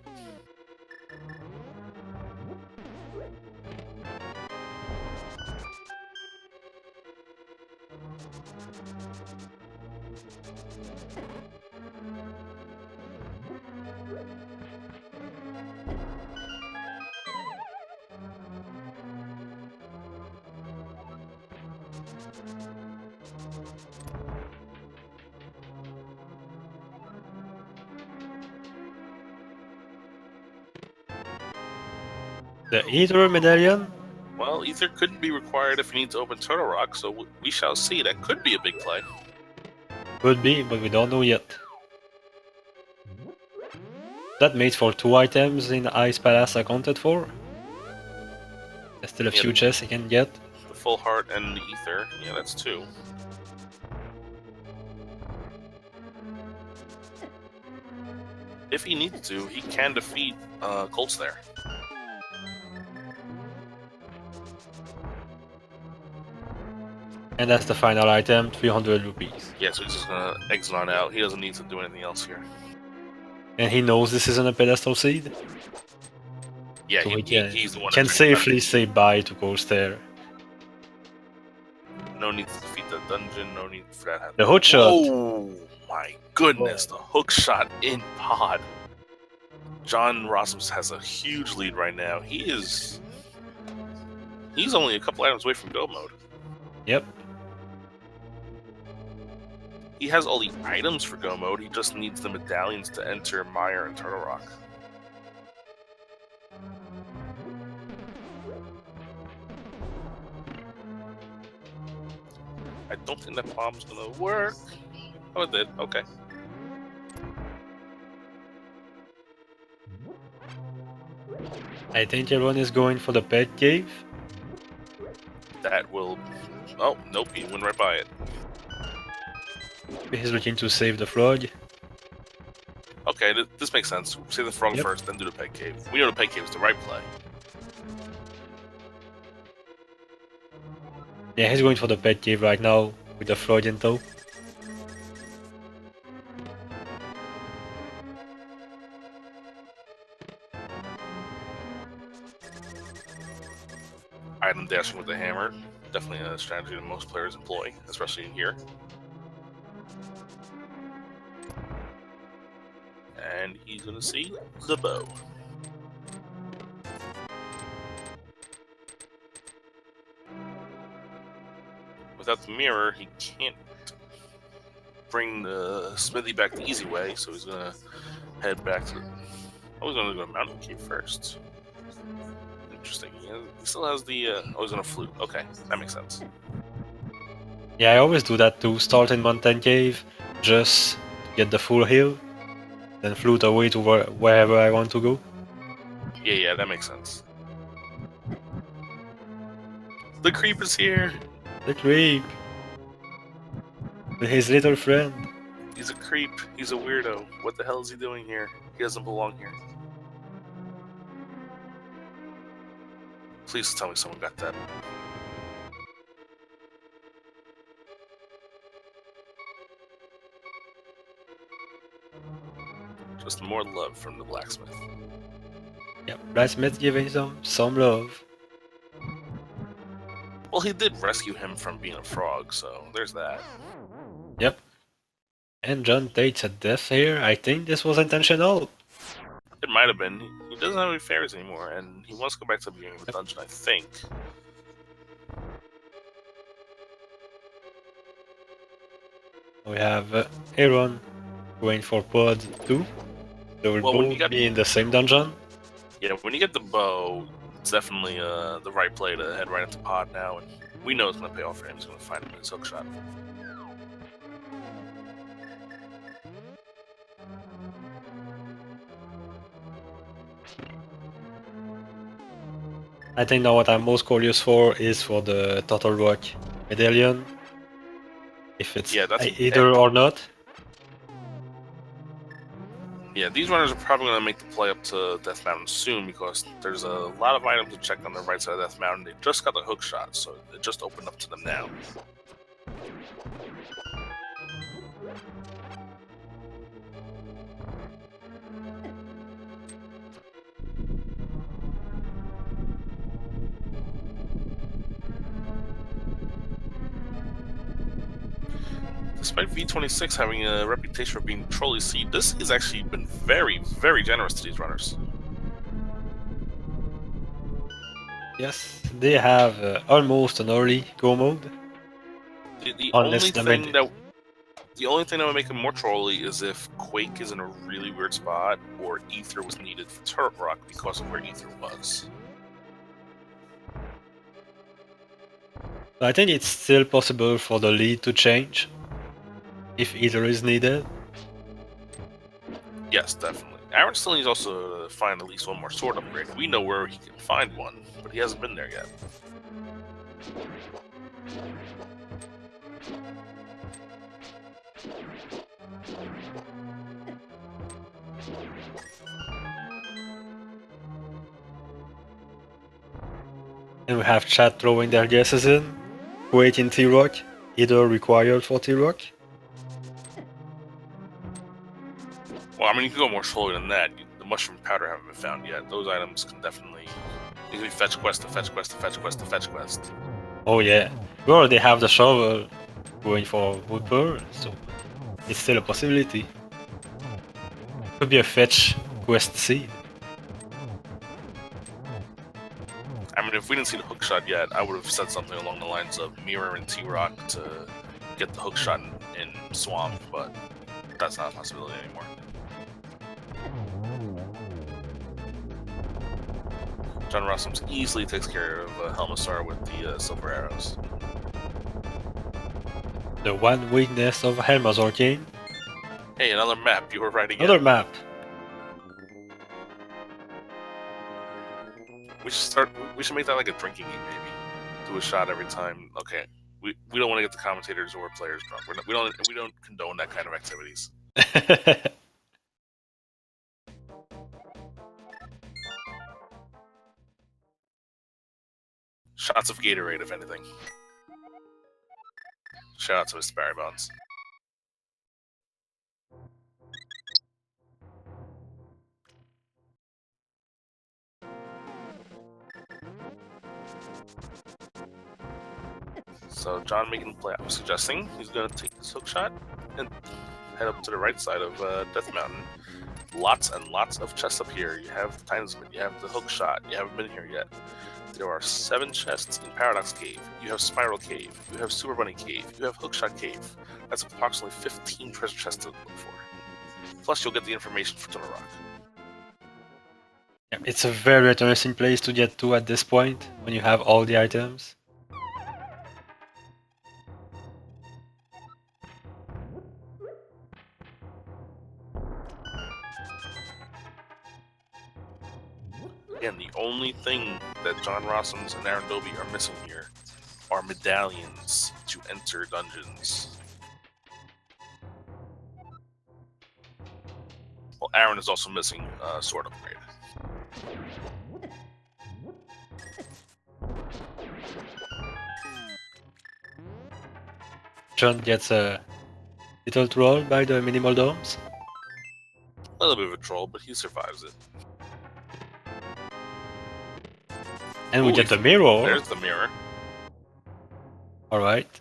The Ether Medallion? Well, Ether couldn't be required if he needs to open Turtle Rock, so we shall see. That could be a big play. Could be, but we don't know yet. That made for 2 items in Ice Palace accounted for. There's still a few chests he can get. The Full Heart and the Ether. Yeah, that's 2. If he needs to, he can defeat Colts there. And that's the final item, 300 rupees. Yeah, so he's just going to exit on out. He doesn't need to do anything else here. And he knows this isn't a pedestal seed. Yeah, so he's the one can that safely say bye to Coaster. No need to defeat the dungeon, no need for that. The hook shot! Oh my goodness, the hook shot in Pod. JohnRossums has a huge lead right now. He's only a couple items away from go mode. Yep. He has all the items for go mode, he just needs the medallions to enter Mire and Turtle Rock. I don't think that bomb's gonna work. Oh, it did. Okay. I think everyone is going for the pet cave. That will... Oh, nope, he went right by it. He's looking to save the frog. Okay, this makes sense. Save the frog first, then do the pet cave. We know the pet cave is the right play. Yeah, he's going for the pet cave right now with the frog in tow. Item dashing with the hammer. Definitely a strategy that most players employ, especially in here. And he's gonna see the bow. Without the mirror, he can't bring the smithy back the easy way, so he's gonna head back to... Oh, he's gonna go to Mountain Cave first. Interesting. He still has the... Oh, he's gonna flute. Okay, that makes sense. Yeah, I always do that too. Start in Mountain Cave, just to get the full heal, then flute away to wherever I want to go. Yeah, that makes sense. The creep is here! The creep! With his little friend. He's a creep. He's a weirdo. What the hell is he doing here? He doesn't belong here. Please tell me someone got that. Just more love from the blacksmith. Yep, blacksmith giving some love. Well, he did rescue him from being a frog, so there's that. Yep. And John takes a death here. I think this was intentional. It might have been. He doesn't have any fairies anymore, and he wants to go back to the beginning of the dungeon, I think. We have Aaron going for pod 2. They will both be in the same dungeon. Yeah, when you get the bow, it's definitely the right play to head right into pod now, and we know it's going to pay off for him. He's going to find him in his hookshot. I think now what I'm most curious for is for the Turtle Rock medallion. If it's either or not. Yeah, these runners are probably going to make the play up to Death Mountain soon because there's a lot of items to check on the right side of Death Mountain. They just got the hook shot, so it just opened up to them now. Despite V26 having a reputation for being trolly seed, this has actually been very, very generous to these runners. Yes, they have almost an early go mode. The only thing that would make him more trolly is if Quake is in a really weird spot or Ether was needed for Turtle Rock because of where Ether was. I think it's still possible for the lead to change if Ether is needed. Yes, definitely. Aaron still needs also to find at least one more sword upgrade. We know where he can find one, but he hasn't been there yet. And we have chat throwing their guesses in. Quake in T-Rock, either required for T-Rock. Well, I mean, you can go more slowly than that. The mushroom powder haven't been found yet. Those items can definitely... You can be fetch quest to fetch quest to fetch quest to fetch quest. Oh yeah. We already have the shovel going for Whooper, so it's still a possibility. Could be a fetch quest seed. I mean, if we didn't see the hookshot yet, I would have said something along the lines of mirror and T-Rock to get the hookshot in Swamp, but that's not a possibility anymore. JohnRossums easily takes care of Helmasaur with the silver arrows. The one weakness of Helmasaur King. Hey, another map. You were right again. Another map. We should make that like a drinking game, maybe. do a shot every time. Okay, we don't want to get the commentators or players drunk. We don't condone that kind of activities. Shots of Gatorade, if anything. Shout out to Mr. Barry Bonds. So John making the play. I'm suggesting he's going to take this hook shot and head up to the right side of Death Mountain. Lots and lots of chests up here. You have the Titan Spin, you have the hook shot. You haven't been here yet. There are 7 chests in Paradox Cave. You have Spiral Cave. You have Super Bunny Cave. You have Hookshot Cave. That's approximately 15 treasure chests to look for. Plus, you'll get the information for Tunnel Rock. Yeah, it's a very interesting place to get to at this point, when you have all the items. Again, the only thing that JohnRossums and AaronDobbe are missing here are medallions to enter dungeons. Well, Aaron is also missing Sword Upgrade. John gets a little troll by the minimal domes. A little bit of a troll, but he survives it. And we get the mirror. There's the mirror. Alright.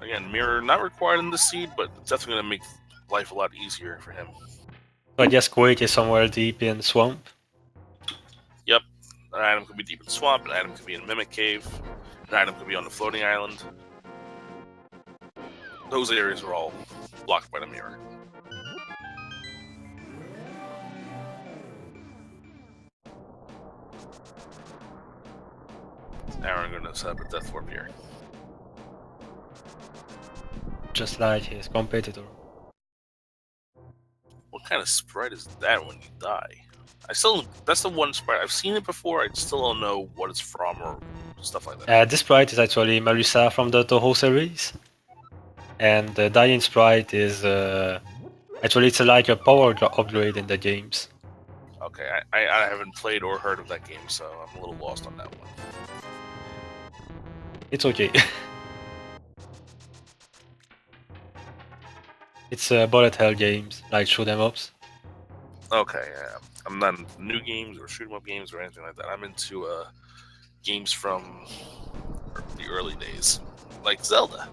Again, mirror not required in the seed, but it's definitely going to make life a lot easier for him. So I guess Quake is somewhere deep in Swamp. Yep. An item could be deep in Swamp, an item could be in Mimic Cave, an item could be on the floating island. Those areas are all blocked by the mirror. Aaron gonna set up a death warp here. Just like his competitor. What kind of sprite is that when you die? That's the one sprite. I've seen it before, I still don't know what it's from or stuff like that. This sprite is actually Marisa from the Toho series. And the dying sprite is actually it's like a power upgrade in the games. Okay, I haven't played or heard of that game, so I'm a little lost on that one. It's okay. It's bullet hell games, like shoot 'em ups. Okay, yeah. I'm not into new games or shoot 'em up games or anything like that. I'm into games from the early days, like Zelda.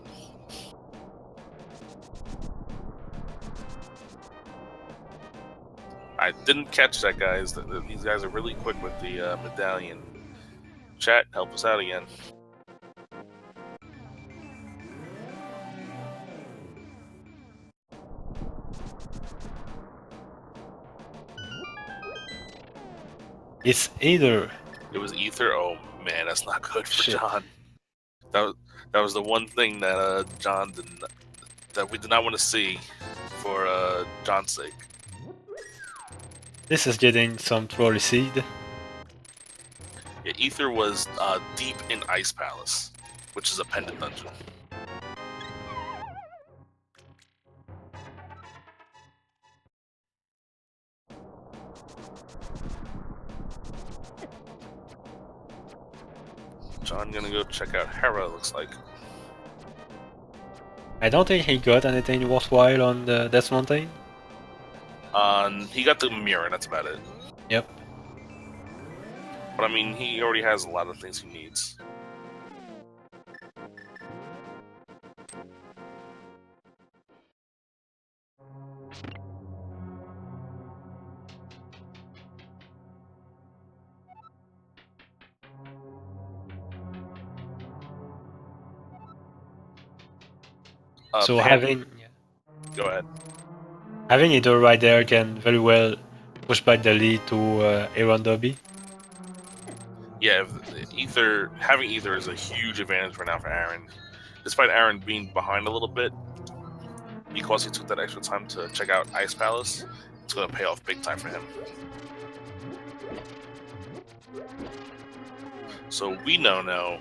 I didn't catch that, guys. These guys are really quick with the medallion. Chat, help us out again. It's either. It was Ether. Oh man, that's not good for Shit. John. That was the one thing that John that we did not want to see for John's sake. This is getting some trolley seed. Yeah, Ether was deep in Ice Palace, which is a pendant dungeon. John gonna go check out Hera, looks like. I don't think he got anything worthwhile on the Death Mountain. He got the mirror, that's about it. Yep. But I mean, he already has a lot of things he needs. So having Go ahead. having Ether right there can very well push back the lead to AaronDobbe. Yeah, having Ether is a huge advantage right now for Aaron. Despite Aaron being behind a little bit, because he took that extra time to check out Ice Palace, it's going to pay off big time for him. So we now know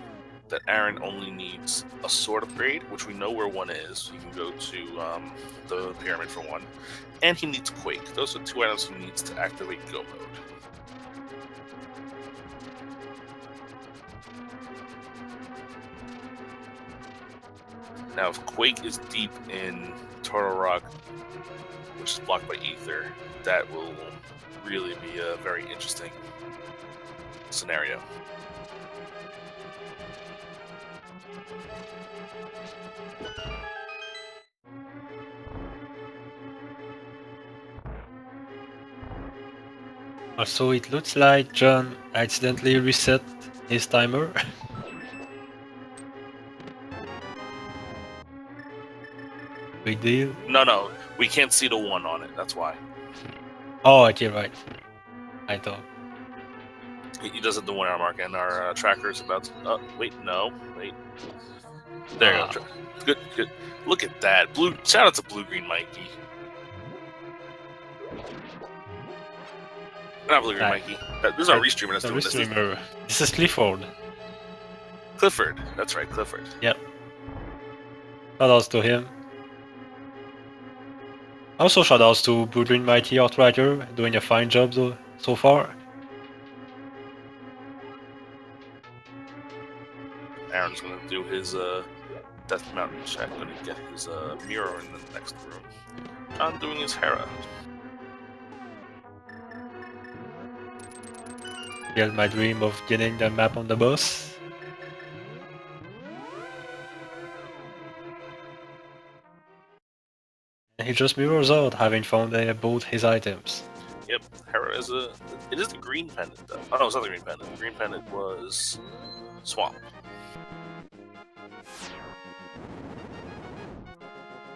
that Aaron only needs a sword upgrade, which we know where one is. He can go to the pyramid for one. And he needs Quake. Those are 2 items he needs to activate Go mode. Now, if Quake is deep in Turtle Rock, which is blocked by Ether, that will really be a very interesting scenario. Also, it looks like John accidentally reset his timer. Big deal. No, we can't see the 1 on it. That's why. Oh, okay, right. I thought. He does it the 1 hour mark, and our tracker is about to. Wait. There you go. Good. Look at that. Shout out to Blue Green Mikey. Not Blue Green Mikey. This is our restreamer that's doing this. This is Clifford. Clifford. That's right, Clifford. Yep. Shoutouts to him. Also shoutouts to Blue Green Mighty Outrider, doing a fine job so far. Aaron's gonna do his Death Mountain check, gonna get his mirror in the next room. John doing his Hera. Get my dream of getting the map on the bus. And he just mirrors out, having found both his items. Yep, Hera is it is the green pendant though. Oh no, it's not the green pendant. The green pendant was Swamp.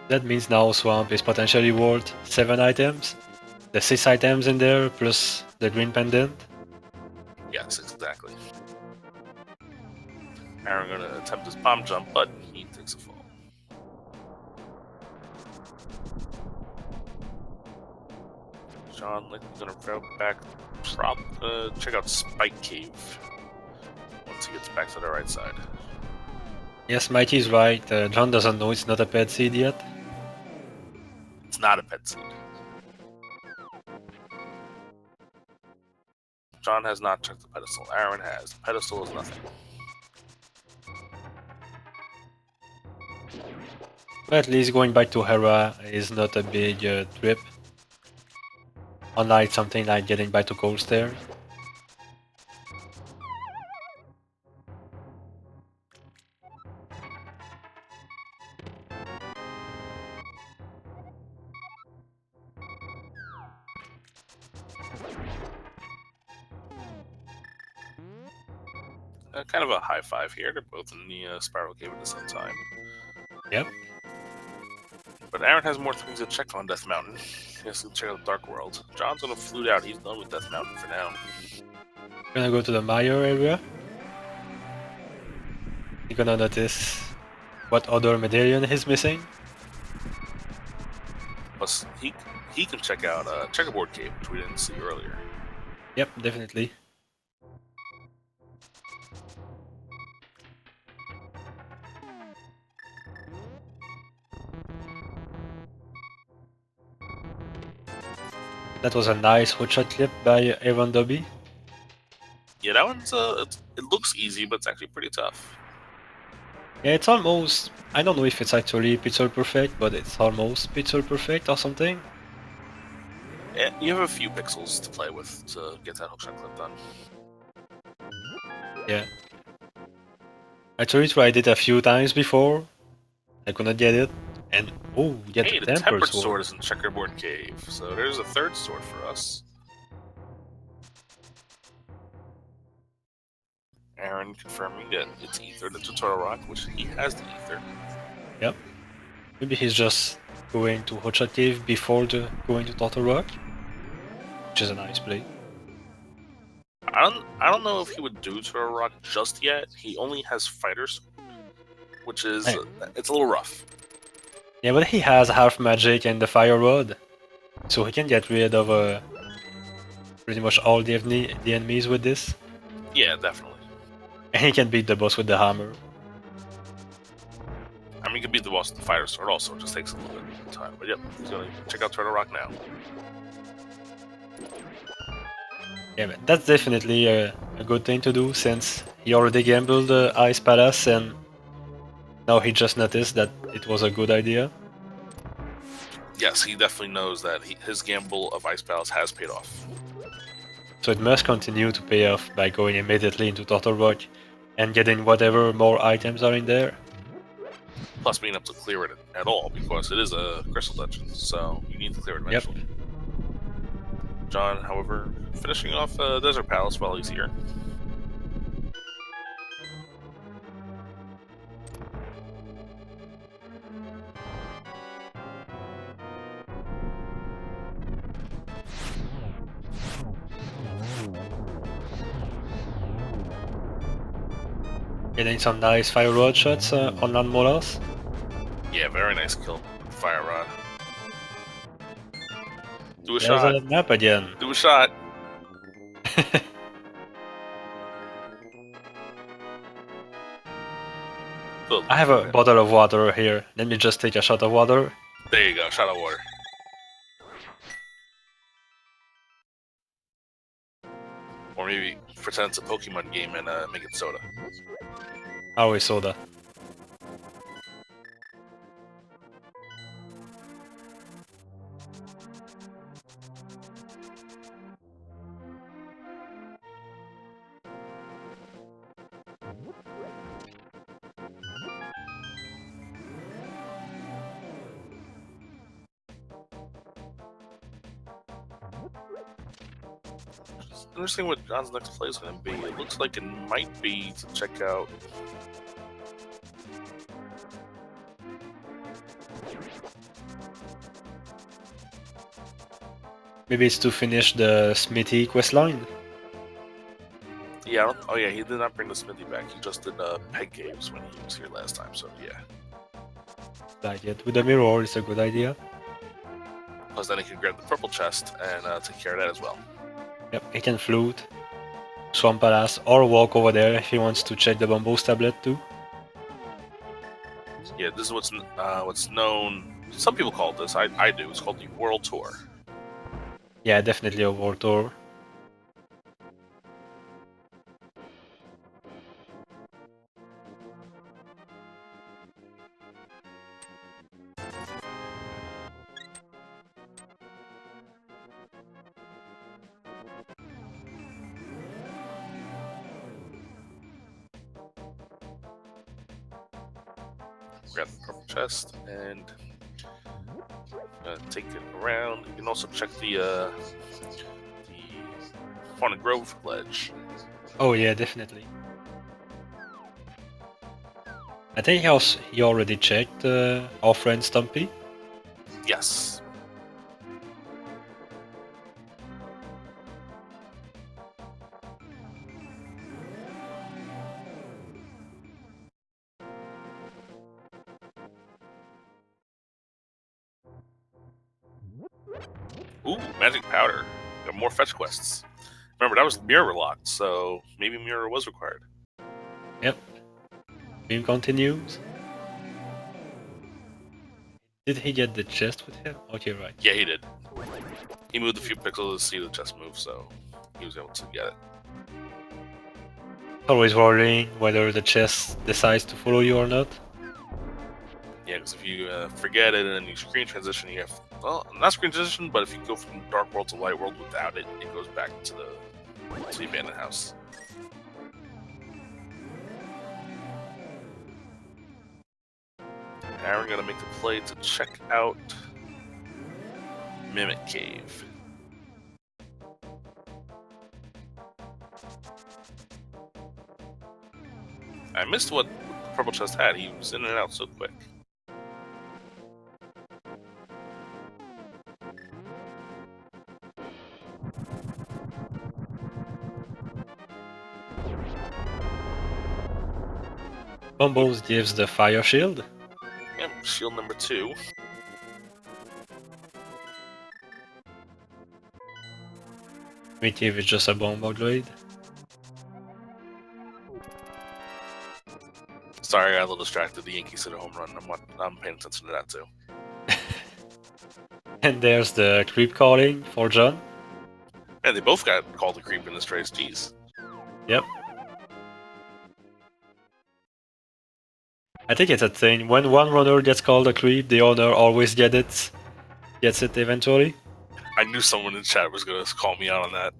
That means now Swamp is potentially worth 7 items. The 6 items in there plus the green pendant. Yes, exactly. Aaron gonna attempt his bomb jump, but he takes a fall. John gonna go back, check out Spike Cave once he gets back to the right side. Yes, Mighty is right. John doesn't know it's not a pet seed yet. It's not a pet seed. John has not checked the pedestal. Aaron has. The pedestal is nothing. But at least going back to Hera is not a big trip. Unlike something like getting back to Cold Stairs. Kind of a high five here. They're both in the Spiral Cave at the same time. Yep. But Aaron has more things to check on Death Mountain. He has to check out Dark World. John's gonna flute out. He's done with Death Mountain for now. Gonna go to the Mire area. You're gonna notice what other medallion he's missing. Plus, he can check out Checkerboard Cave, which we didn't see earlier. Yep, definitely. That was a nice hookshot clip by AaronDobbe. Yeah, that one's it looks easy, but it's actually pretty tough. Yeah, it's almost... I don't know if it's actually pixel perfect, but it's almost pixel perfect or something. Yeah, you have a few pixels to play with to get that hookshot clip done. Yeah. I tried it a few times before. I couldn't get it. And oh, we get hey, the Tempered Tempered Sword Sword. is in Checkerboard Cave, so there's a third sword for us. Aaron confirming that it's Ether, the tutorial rock, which he has the Ether. Yep. Maybe he's just going to Hookshot Cave before going to Turtle Rock, which is a nice play. I don't know if he would do Tutorial Rock just yet. He only has Fighters, which is it's a little rough. Yeah, but he has half magic and the fire rod, so he can get rid of pretty much all the enemies with this. Yeah, definitely. And he can beat the boss with the hammer. he can beat the boss with the fire sword also, it just takes a little bit of time. But yep, he's gonna check out Turtle Rock now. Yeah, but that's definitely a good thing to do since he already gambled the Ice Palace and now he just noticed that it was a good idea. Yes, he definitely knows that his gamble of Ice Palace has paid off. So it must continue to pay off by going immediately into Turtle Rock and getting whatever more items are in there. Plus being able to clear it at all, because it is a crystal dungeon, so you need to clear it eventually. Yep. John, however, finishing off Desert Palace while he's here. Getting some nice fire rod shots on land molars. Yeah, very nice kill. Fire rod. Do a There's shot. a map again. Do a shot. I have a bottle of water here. Let me just take a shot of water. There you go, shot of water. Or maybe pretend it's a Pokemon game and make it soda. Always soda. Interesting what John's next play is going to be. It looks like it might be to check out. Maybe it's to finish the Smithy questline. Yeah, oh yeah, he did not bring the Smithy back. He just did Peg Caves when he was here last time, so yeah. Like it with the mirror is a good idea. Plus then he can grab the purple chest and take care of that as well. Yep, he can flute, Swamp Palace, or walk over there if he wants to check the Bumbo's tablet too. Yeah, this is what's known. Some people call it this. I do. It's called the World Tour. Yeah, definitely a world tour. Grab the purple chest and take it around. You can also check the Haunted Grove ledge. Oh yeah, definitely. I think he already checked our friend Stumpy. Yes. Ooh, magic powder. Got more fetch quests. Remember, that was mirror locked, so maybe mirror was required. Yep. Game continues. Did he get the chest with him? Okay, right. Yeah, he did. He moved a few pixels to see the chest move, so he was able to get it. Always worrying whether the chest decides to follow you or not. Yeah, because if you forget it and then you screen transition, you have, well, not screen transition, but if you go from Dark World to Light World without it, it goes back to the abandoned house. Now we're gonna make the play to check out Mimic Cave. I missed what the purple chest had. He was in and out so quick. Bumbles gives the fire shield. Yep, shield number 2. Maybe it's just a bomb upgrade. Sorry, I got a little distracted. The Yankees hit a home run. I'm paying attention to that too. And there's the creep calling for John. Yeah, they both got called a creep in this race. Jeez. Yep. I think it's a thing. When one runner gets called a creep, the owner always gets it eventually. I knew someone in chat was going to call me out on that.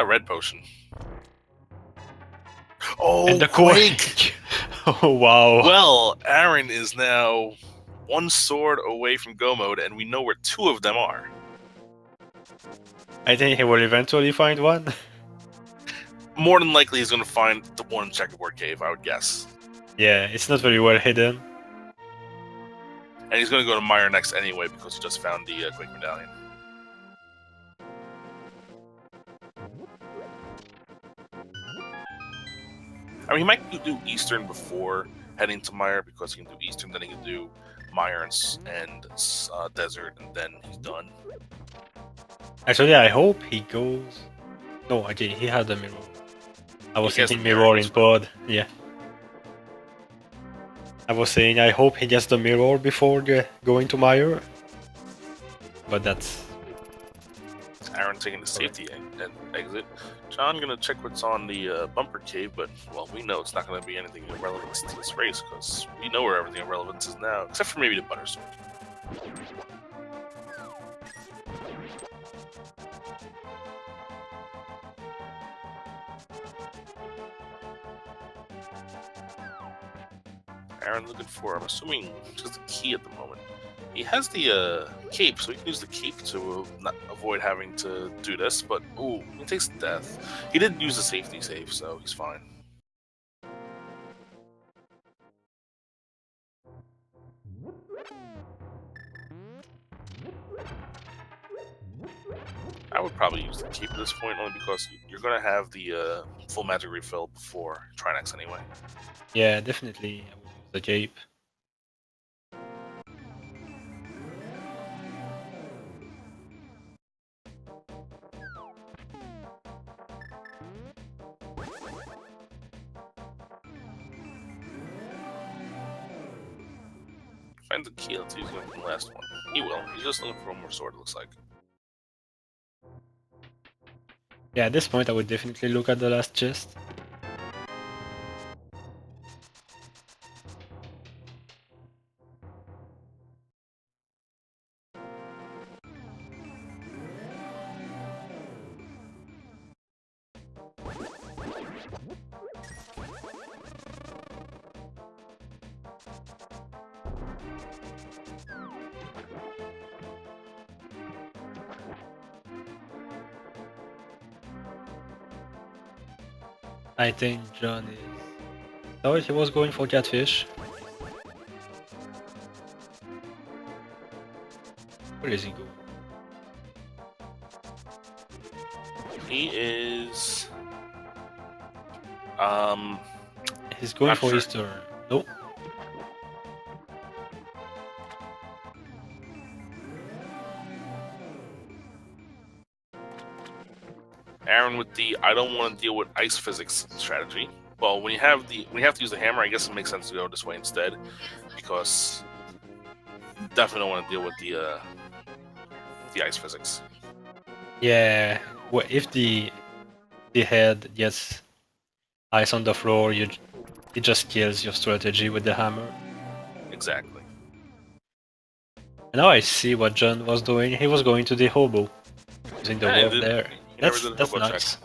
Red potion. Oh, and the quake! Oh, wow. Well, Aaron is now one sword away from go mode, and we know where two of them are. I think he will eventually find one. More than likely, he's going to find the one checkerboard cave, I would guess. Yeah, it's not very well hidden. And he's going to go to Meyer next anyway, because he just found the Quake Medallion. I mean, he might do Eastern before heading to Meyer, because he can do Eastern, then he can do Meyer and Desert, and then he's done. Actually, I hope he goes... No, okay, he had a mirror. I was thinking mirror in pod, yeah. I was saying I hope he gets the mirror before going to Meyer. But that's... It's Aaron taking the safety exit. John gonna check what's on the bumper cave, but, well, we know it's not gonna be anything of relevance to this race, because we know where everything of relevance is now, except for maybe the butter sword. Aaron looking for, I'm assuming, just a key at the moment. He has the cape, so he can use the cape to not avoid having to do this, but, ooh, he takes death. He did use the safety save, so he's fine. I would probably use the cape at this point, only because you're going to have the full magic refill before Trinex anyway. Yeah, definitely I would use the cape. Find the key, let's use the last one. He will. He's just looking for one more sword, it looks like. Yeah, at this point I would definitely look at the last chest. I think John is... Oh, he was going for catfish. Where is he going? He is... He's going for his turn. Nope. Aaron with the I don't want to deal with ice physics strategy. Well, when you have to use the hammer, I guess it makes sense to go this way instead, because you definitely don't want to deal with the ice physics. Yeah, well, if the head gets ice on the floor, it just kills your strategy with the hammer. Exactly. And now I see what John was doing. He was going to the hobo, using the warp there. That's nice.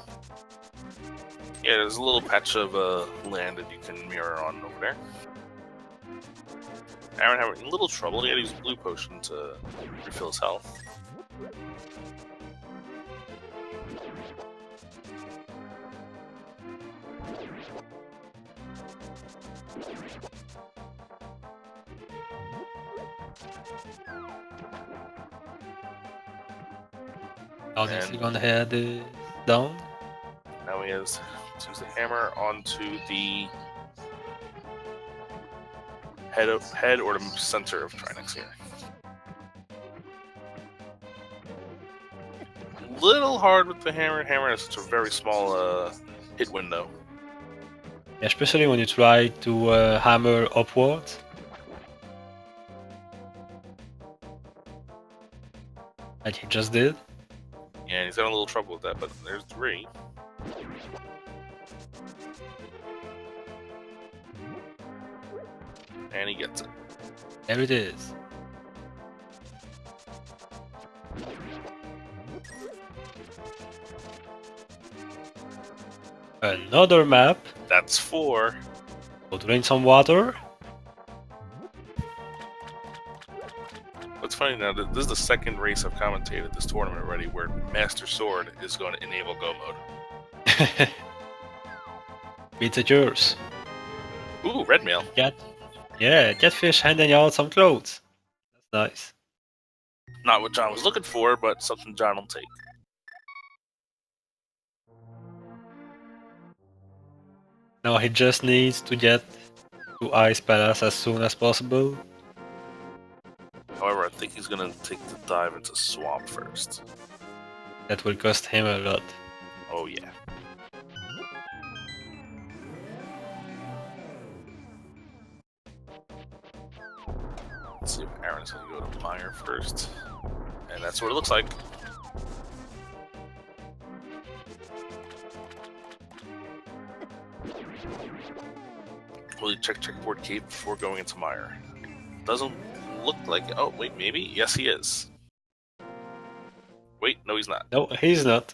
Yeah, there's a little patch of land that you can mirror on over there. Aaron having a little trouble. He had to use blue potion to refill his health. Now the second head is down. Now he has to use the hammer onto the head or the center of Trinex here. little hard with the hammer. Hammer has such a very small hit window. Especially when you try to hammer upwards. Like he just did. Yeah, he's having a little trouble with that, but there's 3. And he gets it. There it is. Another map. That's 4. Go drink some water. What's funny now, this is the second race I've commentated this tournament already where Master Sword is going to enable Go mode. Beats it yours. Ooh, red mail. Yeah, catfish handing out some clothes. That's nice. Not what John was looking for, but something John will take. Now he just needs to get to Ice Palace as soon as possible. However, I think he's going to take the dive into Swamp first. That will cost him a lot. Oh, yeah. Let's see if Aaron's going to go to Mire first. And that's what it looks like. Will he check checkerboard cave before going into Mire? Doesn't look like it. Oh, wait, maybe? Yes, he is. Wait, no, he's not. No, he's not.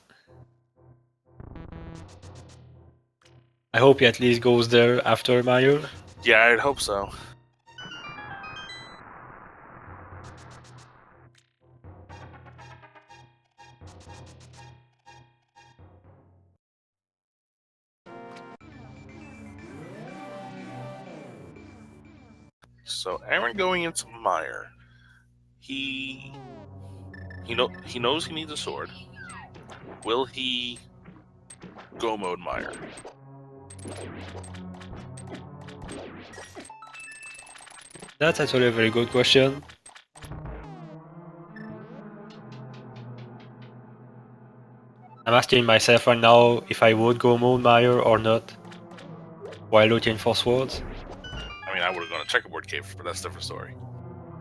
I hope he at least goes there after Mire. Yeah, I'd hope so. So Aaron going into Mire, he knows he needs a sword. Will he go mode Mire? That's actually a very good question. I'm asking myself right now if I would go mode Mire or not while looking for swords. I mean, I would have gone to checkerboard cave, but that's a different story.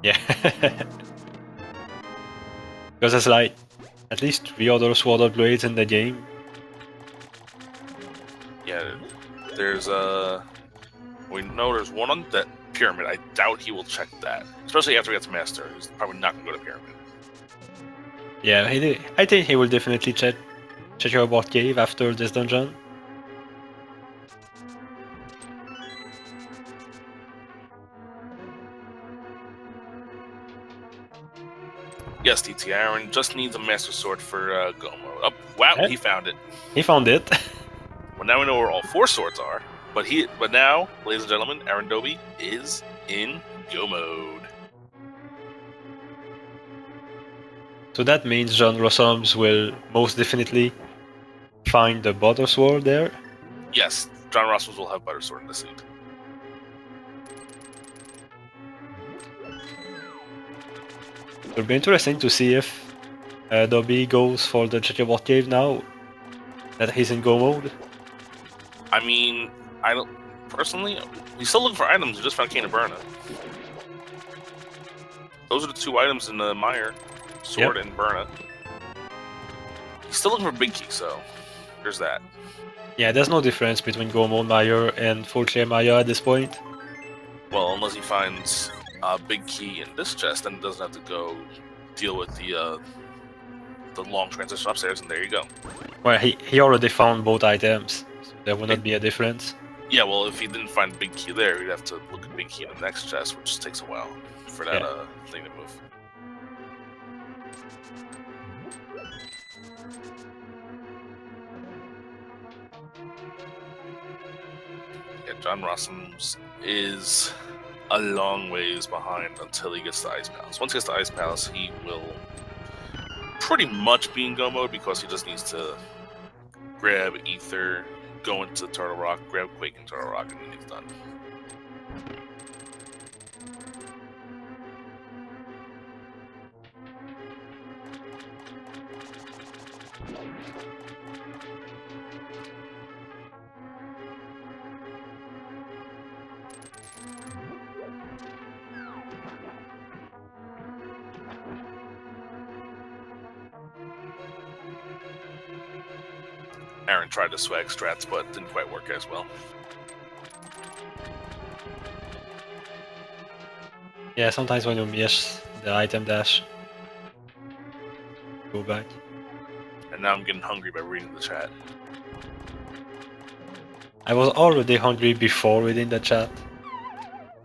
Yeah. Because there's like at least 3 other sword upgrades in the game. Yeah, there's we know there's one on that pyramid. I doubt he will check that, especially after he gets master. He's probably not gonna go to pyramid. Yeah, I think he will definitely check Checkerboard Cave after this dungeon. Yes, DT Aaron just needs a master sword for go mode. Oh, wow, Yeah. he found it. He found it. Well, now we know where all 4 swords are. But now, ladies and gentlemen, AaronDobbe is in go mode. So that means JohnRossums will most definitely find the butter sword there. Yes, JohnRossums will have butter sword in the seed. It'll be interesting to see if Dobby goes for the Checkerboard Cave now that he's in go mode. I mean, I don't personally. He's still looking for items. He just found Cane of Burna. Those are the 2 items in the Mire, sword and Burna. He's still looking for Big Key, so there's that. Yeah, there's no difference between go mode Mire and full clear Mire at this point. Well, unless he finds a Big Key in this chest, then he doesn't have to go deal with the long transition upstairs, and there you go. Well, he already found both items, so there will not be a difference. Yeah, well, if he didn't find Big Key there, he'd have to look at Big Key in the next chest, which takes a while for that thing to move. Yeah, JohnRossums is a long ways behind until he gets to Ice Palace. Once he gets to Ice Palace, he will pretty much be in go mode because he just needs to grab Ether, go into Turtle Rock, grab Quake and Turtle Rock, and then he's done. Aaron tried to swag strats, but didn't quite work as well. Yeah, sometimes when you miss the item dash, go back. And now I'm getting hungry by reading the chat. I was already hungry before reading the chat.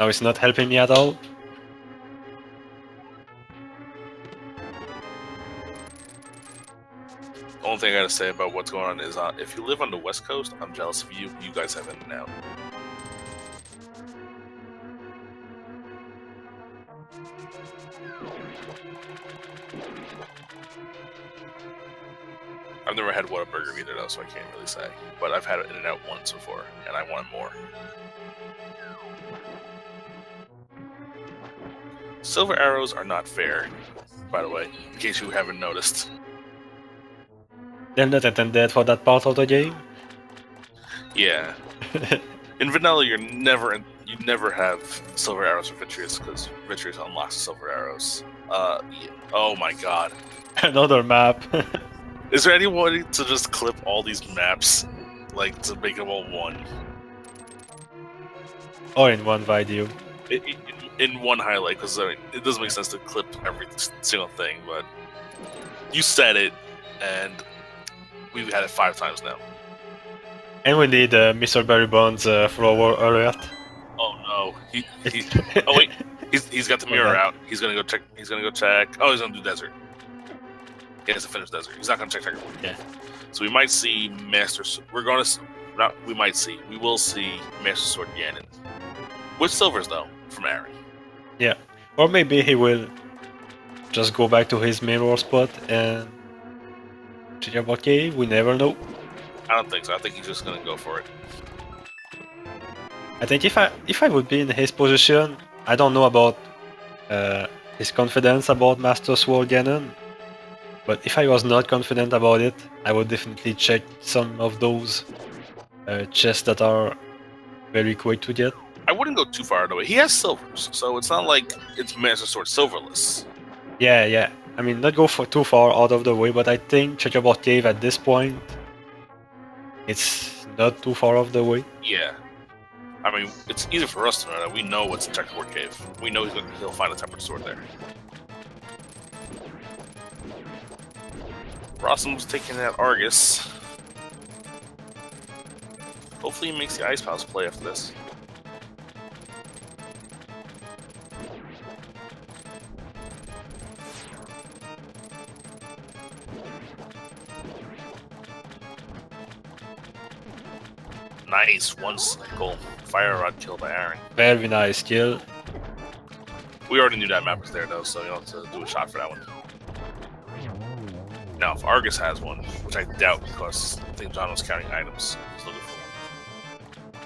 Now it's not helping me at all. The only thing I gotta say about what's going on is if you live on the West Coast, I'm jealous of you. You guys have in and out. I've never had Whataburger either, though, so I can't really say. But I've had it in and out once before, and I want more. Silver arrows are not fair, by the way, in case you haven't noticed. They're not intended for that part of the game. Yeah. In vanilla, you never have silver arrows for Vitreous because Vitreous unlocks the silver arrows. Yeah. Oh my god. Another map. Is there anyone to just clip all these maps, like to make them all one? Or in one video. In one highlight, because I mean, it doesn't make sense to clip every single thing, but you said it, and we've had it 5 times now. And we need Mr. Barry Bonds thrower alert. Oh no, oh wait, he's got the mirror out. He's gonna go check. Oh, he's gonna do desert. He has to finish desert. He's not gonna check checkerboard. Yeah. So we might see Master. We will see Master Sword Ganon with silvers though from Aaron. Yeah. Or maybe he will just go back to his mirror spot and check about cave. We never know. I don't think so. I think he's just gonna go for it. I think if I would be in his position, I don't know about his confidence about Master Sword Ganon, but if I was not confident about it, I would definitely check some of those chests that are very quick to get. I wouldn't go too far away. He has silvers, so it's not like it's Master Sword silverless. Yeah. I mean, not go too far out of the way, but I think Checkerboard Cave at this point, it's not too far off the way. Yeah. I mean, it's easy for us to know that. We know what's in Checkerboard Cave. We know he'll find a tempered sword there. Rossum's taking that Argus. Hopefully he makes the Ice Palace play after this. Nice, 1 cycle. Fire Rod kill by Aaron. Very nice kill. We already knew that map was there though, so you don't have to do a shot for that one. Now, if Argus has one, which I doubt because I think John was counting items, he's looking for one.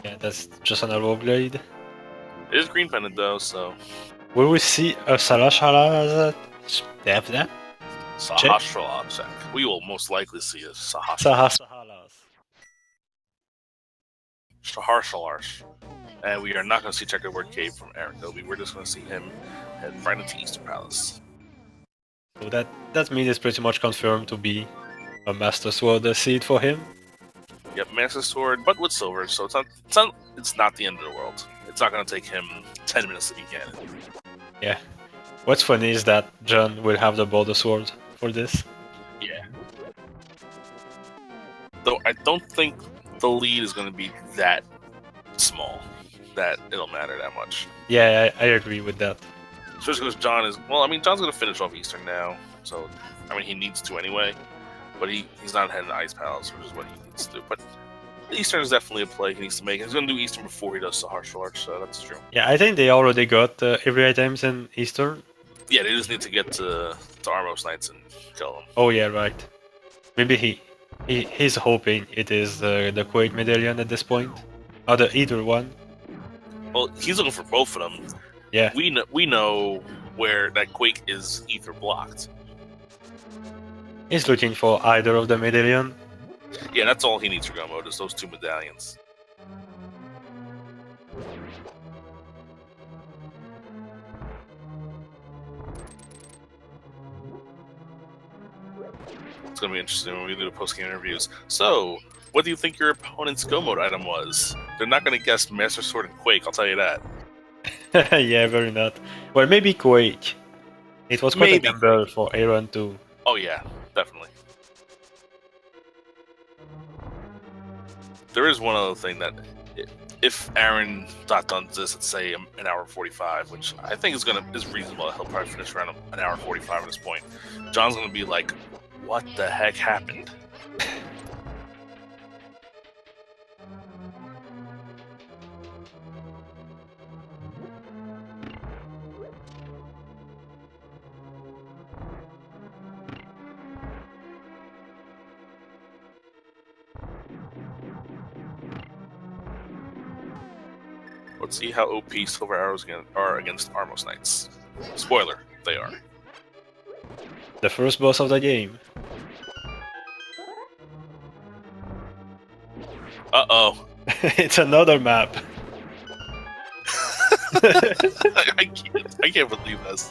Yeah, that's just an arrow blade. It is green pendant though, so. Will we see a Salashala step there? Sahasrara check. We will most likely see a Sahasrara. Sahasahalas. Saharshalarsh. And we are not going to see Checkerboard Cave from AaronDobbe. We're just going to see him head right into Eastern Palace. So that means it's pretty much confirmed to be a Master Sword seed for him. Yep, Master Sword, but with silver, so it's not the end of the world. It's not going to take him 10 minutes to beat Ganon. Yeah. What's funny is that John will have the Border Sword for this. Yeah. Though I don't think the lead is going to be that small that it'll matter that much. Yeah, I agree with that. Especially because John is, well, I mean, John's going to finish off Eastern now, so, I mean, he needs to anyway, but he's not heading to Ice Palace, which is what he needs to do. But Eastern is definitely a play he needs to make. He's going to do Eastern before he does Saharshalarsh, so that's true. Yeah, I think they already got every items in Eastern. Yeah, they just need to get to Armos Knights and kill them. Oh yeah, right. Maybe he's hoping it is the Quake Medallion at this point. Or either one. Well, he's looking for both of them. Yeah. We know where that Quake is ether blocked. He's looking for either of the medallion. Yeah, that's all he needs for go mode is those 2 medallions. It's going to be interesting when we do the post-game interviews. So, what do you think your opponent's Go Mode item was? They're not going to guess Master Sword and Quake, I'll tell you that. Yeah, very not. Well, maybe Quake. It was quite Maybe a gamble for Aaron too. Oh yeah, definitely. There is one other thing that if Aaron done this at say an hour 45, which I think is reasonable, he'll probably finish around an hour 45 at this point. John's gonna be like, "What the heck happened?" Let's see how OP Silver Arrows are against Armos Knights. Spoiler, they are. The first boss of the game. Uh-oh. It's another map. I can't believe this.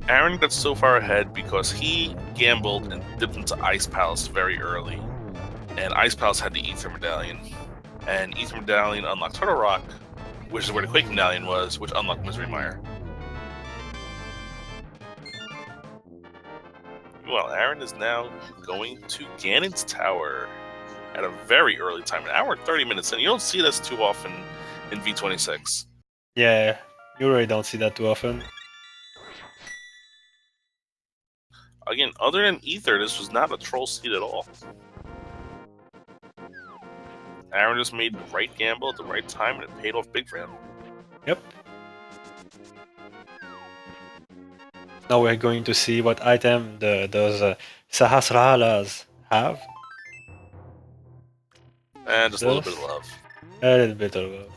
Aaron got so far ahead because he gambled and dipped into Ice Palace very early. And Ice Palace had the Ether Medallion. And Ether Medallion unlocked Turtle Rock, which is where the Quake Medallion was, which unlocked Misery Mire. Well, Aaron is now going to Ganon's Tower at a very early time, an hour and 30 minutes in. You don't see this too often in V26. Yeah, you really don't see that too often. Again, other than Ether, this was not a troll seed at all. Aaron just made the right gamble at the right time, and it paid off big for him. Yep. Now we're going to see what item those Sahasrahalas have. And just a little bit of love. A little bit of love.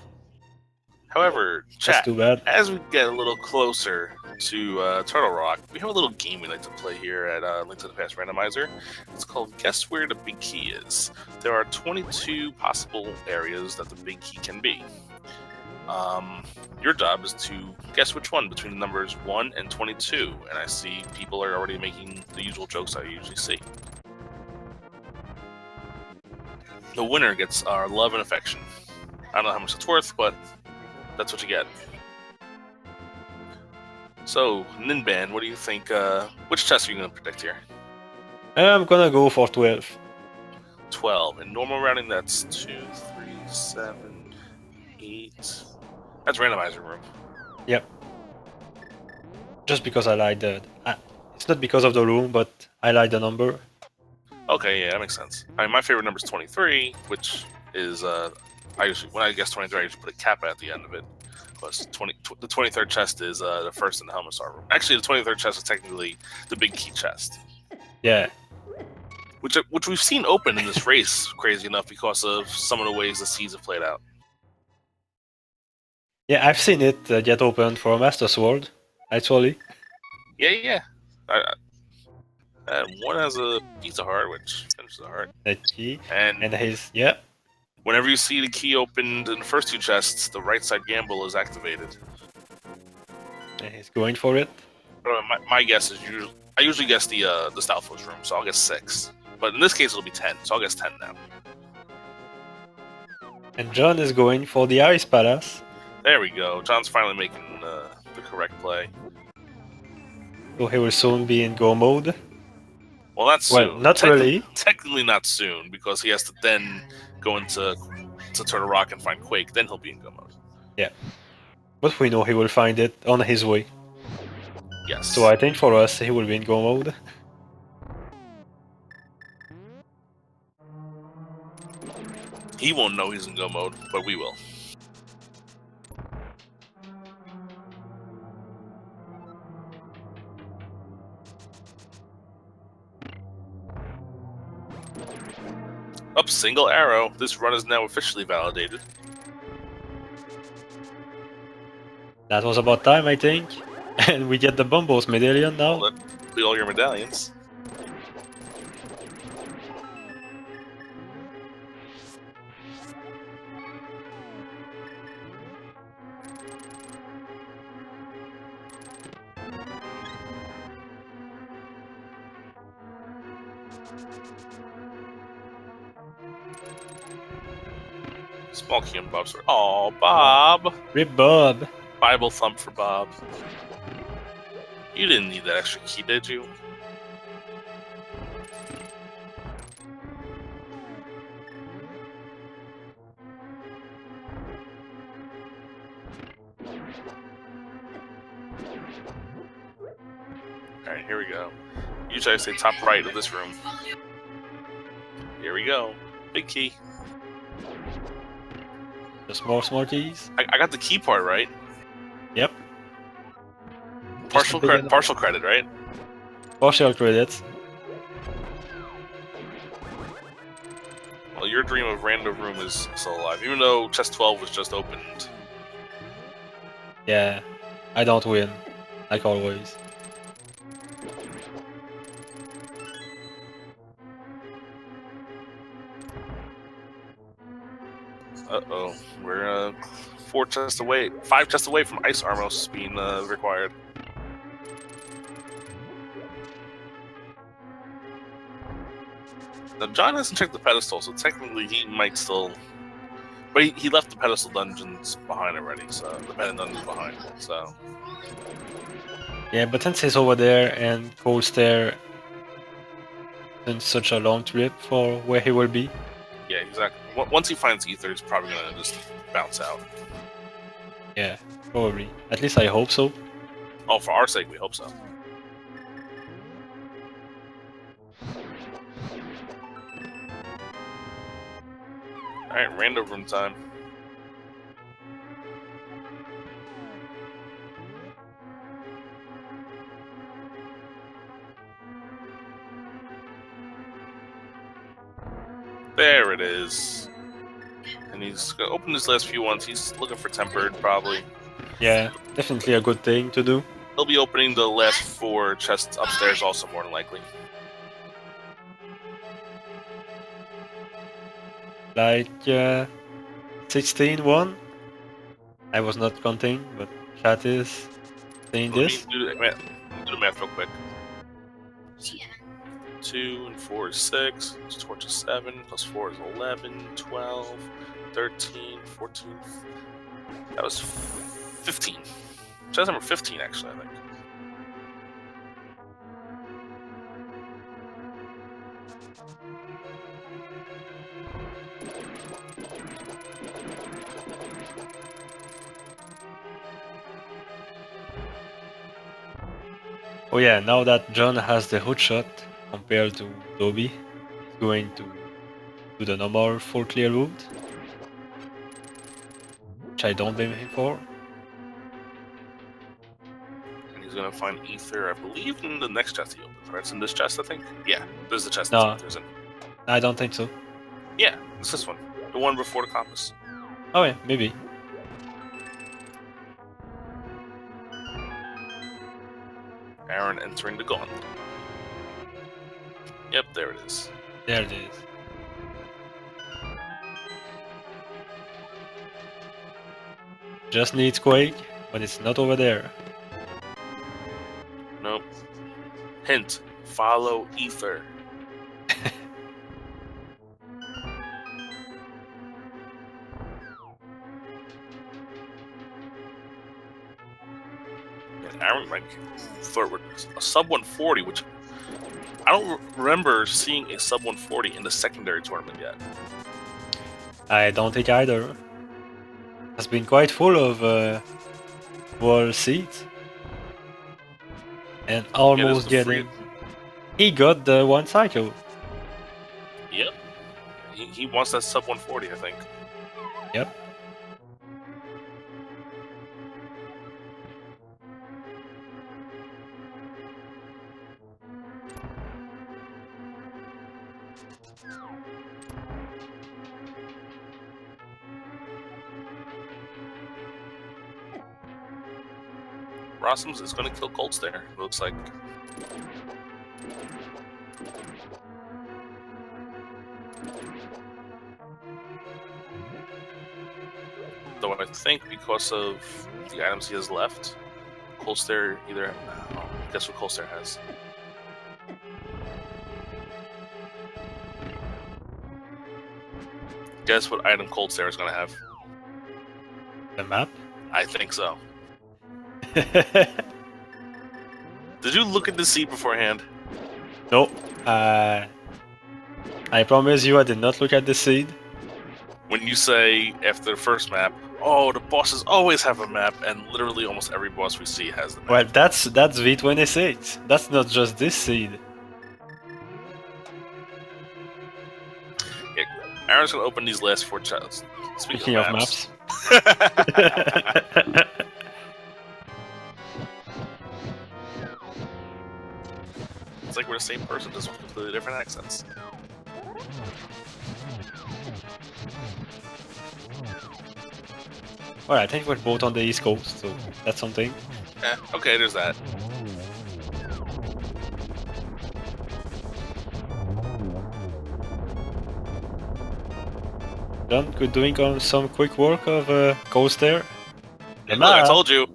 However, chat, That's too bad. as we get a little closer to Turtle Rock, we have a little game we like to play here at Link to the Past Randomizer. It's called Guess Where the Big Key Is. There are 22 possible areas that the big key can be. Your job is to guess which one between the numbers 1 and 22, and I see people are already making the usual jokes I usually see. The winner gets our love and affection. I don't know how much it's worth, but that's what you get. So, Ninban, what do you think? Which chest are you going to predict here? I'm gonna go for 12. 12. In normal rounding, that's 2, 3, 7, 8. That's randomizer room. Yep. Just because I like the... it's not because of the room, but I like the number. Okay, yeah, that makes sense. I mean, my favorite number is 23, which is, when I guess 23, I usually put a kappa at the end of it. Plus, the 23rd chest is the first in the Helmisar room. Actually, the 23rd chest is technically the big key chest. Yeah. Which we've seen open in this race, crazy enough, because of some of the ways the seeds have played out. Yeah, I've seen it get opened for a Master Sword, actually. Yeah. One has a pizza heart, which finishes the heart. The key. And his... Yeah. Whenever you see the key opened in the first two chests, the right side gamble is activated. And he's going for it. My guess is I usually guess the Stalfos room, so I'll guess 6. But in this case, it'll be 10, so I'll guess 10 now. And John is going for the Ice Palace. There we go. John's finally making the correct play. So he will soon be in Go mode. Well, not soon. Well, not really. Technically not soon, because he has to then go into Turtle Rock and find Quake, then he'll be in Go mode. Yeah. But we know he will find it on his way. Yes. So I think for us, he will be in Go mode. He won't know he's in Go mode, but we will. Up single arrow. This run is now officially validated. That was about time, I think. And we get the Bumbos medallion now. Complete all your medallions. Small key and Bob's. Oh, Bob. Rip Bob. Bible thump for Bob. You didn't need that extra key, did you? Alright, here we go. Usually I say top right of this room. Here we go. Big key. Just more small keys. I got the key part right. Yep. Partial credit, right? Partial credits. Well, your dream of random room is still alive, even though chest 12 was just opened. Yeah, I don't win, like always. Uh-oh, we're 5 chests away from Ice Armos being required. Now, John hasn't checked the pedestal, so technically he might still... But he left the pedestal dungeons behind already, so the pendant dungeons behind, so... Yeah, but since he's over there and Cold Stare in such a long trip for where he will be. Yeah, exactly. Once he finds Ether, he's probably gonna just bounce out. Yeah, probably. At least I hope so. Oh, for our sake, we hope so. Alright, random room time. There it is. And he's gonna open his last few ones. He's looking for tempered, probably. Yeah, definitely a good thing to do. He'll be opening the last 4 chests upstairs also, more than likely. Like 16-1. I was not counting, but chat is saying this. Do the math real quick. 2 and 4 is 6, plus 4 is 7, plus 4 is 11, 12, 13, 14. That was 15. Chest number 15, actually, I think. Oh yeah, now that John has the hookshot compared to Dobbe, he's going to do the normal full clear route, which I don't blame him for. And he's gonna find Ether, I believe, in the next chest he opens. Right? It's in this chest, I think? Yeah, there's the chest No. Ether's in. I don't think so. Yeah, it's this one. The one before the compass. Oh yeah, maybe. Aaron entering the gauntlet. Yep, there it is. There it is. Just needs Quake, but it's not over there. Nope. Hint, follow Ether. And Aaron might flirt with a sub 140, which I don't remember seeing a sub 140 in the secondary tournament yet. I don't think either. Has been quite full of wall seats. And almost getting... He got the one cycle. Yep. He wants that sub 140, I think. Yep. Rossums is going to kill Colts there, it looks like. Though I think because of the items he has left, Colster either... guess what Colster has? Guess what item Cold Stare is going to have? The map? I think so. Did you look at the seed beforehand? No. I promise you I did not look at the seed. When you say after the first map, oh, the bosses always have a map, and literally almost every boss we see has the map. Well, that's V26. That's not just this seed. Yeah, Aaron's going to open these last 4 chests. Speaking of maps. It's like we're the same person, just with completely different accents. Well, I think we're both on the East Coast, so that's something. Okay, there's that. John, good doing some quick work of Coast there. Look, I told you.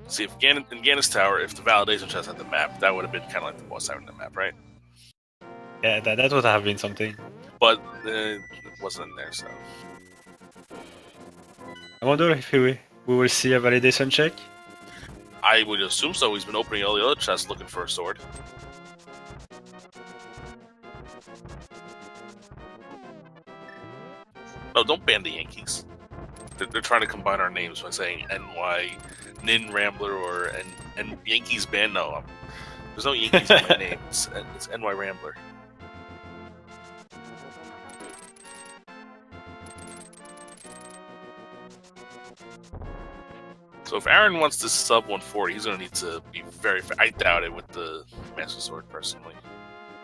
See, if in Gannis Tower, if the validation chest had the map, that would have been kind of like the boss having the map, right? Yeah, that would have been something. But it wasn't in there, so. I wonder if we will see a validation check. I would assume so. He's been opening all the other chests looking for a sword. No, don't ban the Yankees. They're trying to combine our names by saying NY, Nin Rambler, or and Yankees ban. No, there's no Yankees in my name. It's NY Rambler. So if Aaron wants to sub 140, he's going to need to be very. I doubt it with the Master Sword, personally.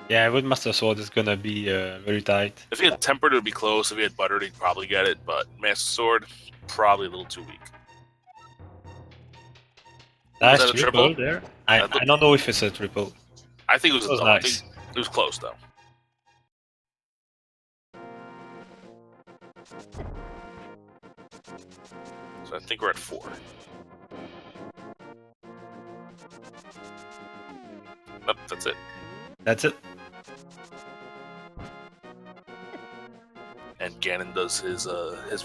Yeah, with Master Sword, it's gonna be very tight. If he had Tempered, it would be close. If he had Buttered, he'd probably get it. But Master Sword, probably a little too weak. Nice that a triple there. I don't know if it's a triple. I think it was a double. Nice. I think it was close, though. So I think we're at 4. Nope, that's it. That's it. And Ganon does his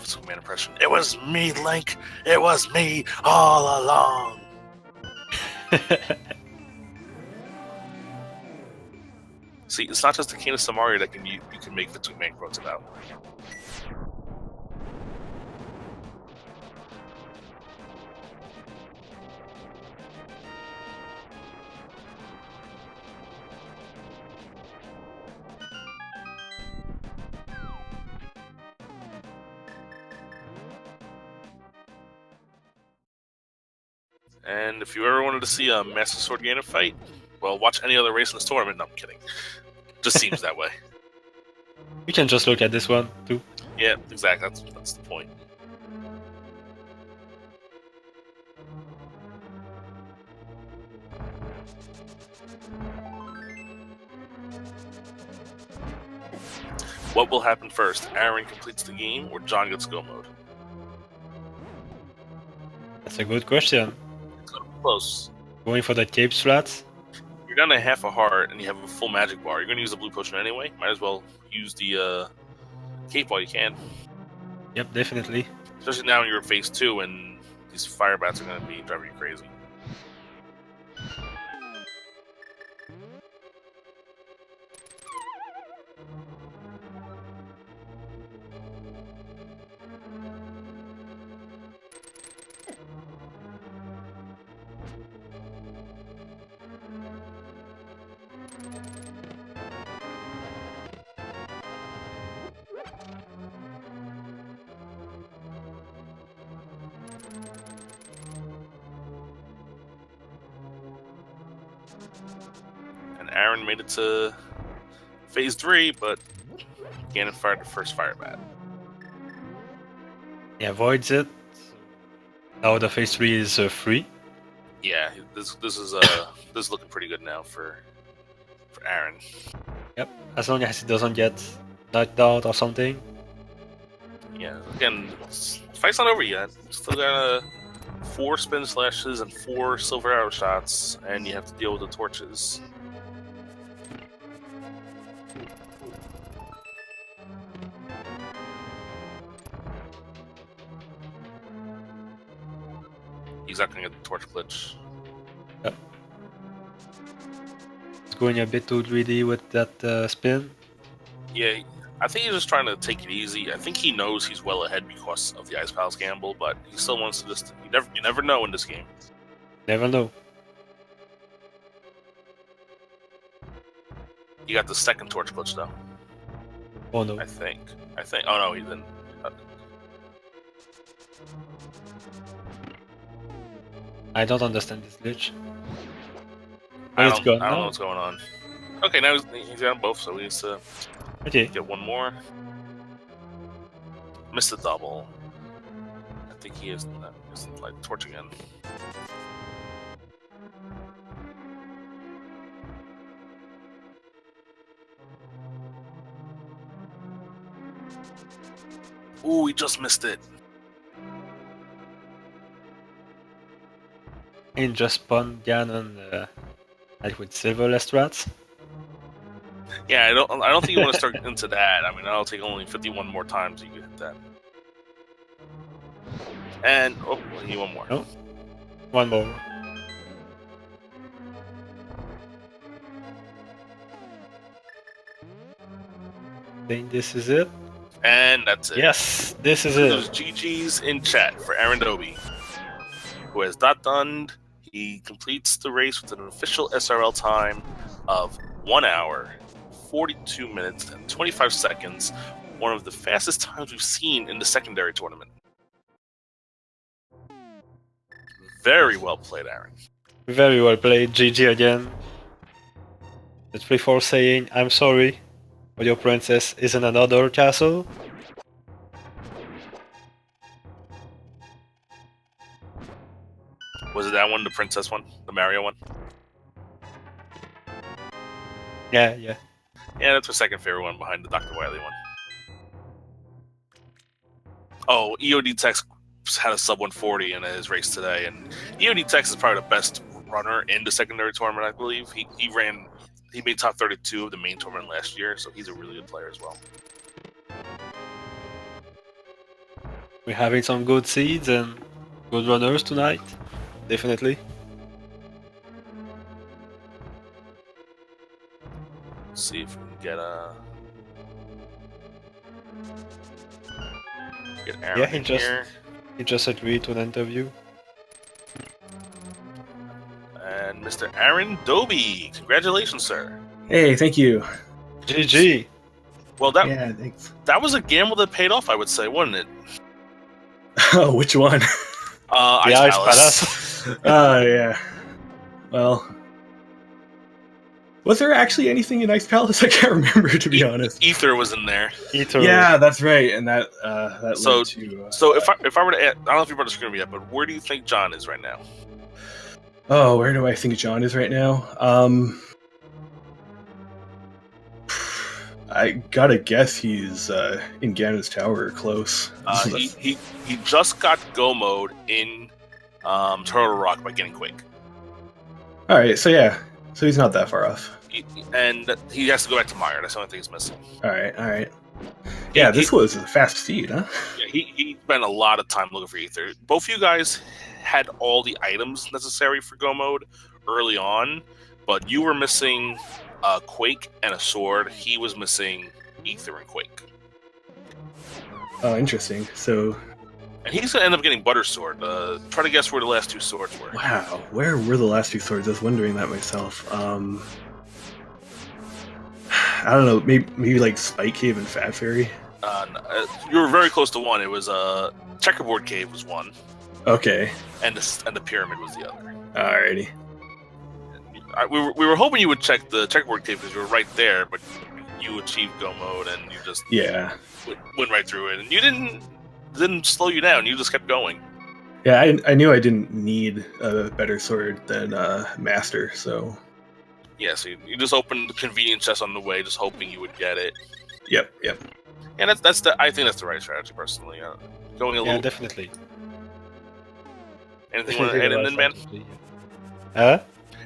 Superman impression. It was me, Link. It was me all along. See, it's not just the King of Samaria that you can make the two-man quotes about. And if you ever wanted to see a Master Sword Ganon fight, well, watch any other race in this tournament. No, I'm kidding. Just seems that way. We can just look at this one, too. Yeah, exactly. That's the point. What will happen first? Aaron completes the game, or John gets go mode? That's a good question. Close. Going for the cape slats? You're down to half a heart and you have a full magic bar. You're going to use the blue potion anyway. Might as well use the cape while you can. Yep, definitely. Especially now you're at phase 2 and these fire bats are going to be driving you crazy. And Aaron made it to phase 3, but Ganon fired the first fire bat. He avoids it. Now the phase 3 is free. Yeah, this is this is looking pretty good now for Aaron. Yep, as long as it doesn't get knocked out or something. Yeah, again, fight's not over yet. Still got 4 spin slashes and 4 silver arrow shots, and you have to deal with the torches. He's not gonna get the torch glitch. Yep. It's going a bit too greedy with that spin. Yeah, I think he's just trying to take it easy. I think he knows he's well ahead because of the Ice Palace gamble, but he still wants to just. You never know in this game. Never know. You got the second torch glitch though. Oh no. I think. Oh no, he didn't. I don't understand this glitch. I But it's gone don't know now. what's going on. Okay, now he's got them both, so he needs to Okay. get one more. Missed the double. I think he is like torch again. Ooh, he just missed it. And just spawn Ganon like with silverless strats. Yeah, I don't think you want to start into that. I mean, that'll take only 51 more times you get that. And oh, we need one more. No. One more. I think this is it. And that's it. Yes, this is Those it. GG's in chat for AaronDobbe, who has not done. He completes the race with an official SRL time of 1 hour, 42 minutes, and 25 seconds. One of the fastest times we've seen in the secondary tournament. Very well played, Aaron. Very well played, GG again. It's before saying I'm sorry, but your princess is in another castle. Was it that one, the princess one, the Mario one? Yeah. Yeah, that's my second favorite one behind the Dr. Wily one. Oh, EOD Tex had a sub 140 in his race today, and EOD Tex is probably the best runner in the secondary tournament, I believe. He made top 32 of the main tournament last year, so he's a really good player as well. We're having some good seeds and good runners tonight. Definitely. Let's see if we can get Aaron Yeah, in here. he just agreed to an interview. And Mr. AaronDobbe, congratulations, sir. Hey, thank you. GG. Well, that Yeah, thanks. that was a gamble that paid off, I would say, wasn't it? Oh, which one? The Ice Ice Palace. Oh, yeah. Well, was there actually anything in Ice Palace? I can't remember, to be honest. Ether was in there. Ether. Yeah, that's right, and that So- led to. So if I were to add, I don't know if you brought the screen yet, but where do you think John is right now? Oh, where do I think John is right now? I gotta guess he's in Ganon's Tower or close. He just got go mode in Turtle Rock by getting Quake. All right, so yeah, so he's not that far off. And he has to go back to Meyer. That's the only thing he's missing. All right. Yeah, this was a fast feed, huh? Yeah, he spent a lot of time looking for Ether. Both of you guys had all the items necessary for go mode early on, but you were missing Quake and a sword. He was missing Ether and Quake. Oh, interesting. So, And he's going to end up getting Butter Sword. Try to guess where the last 2 swords were. wow, where were the last 2 swords? I was wondering that myself. I don't know, maybe like Spike Cave and Fat Fairy. You were very close to one. It was Checkerboard Cave was one, Okay, and the Pyramid was the other. alrighty. We were hoping you would check the Checkerboard Cave because you were right there, but you achieved go mode and you just Yeah, went right through it, and you didn't slow you down. You just kept going. yeah. I knew I didn't need a better sword than Master, so Yeah, so you just open the convenience chest on the way, just hoping you would get it. Yep. And I think that's the right strategy, personally. Going a Yeah, little. definitely. Anything you want to add in, then, man? Huh?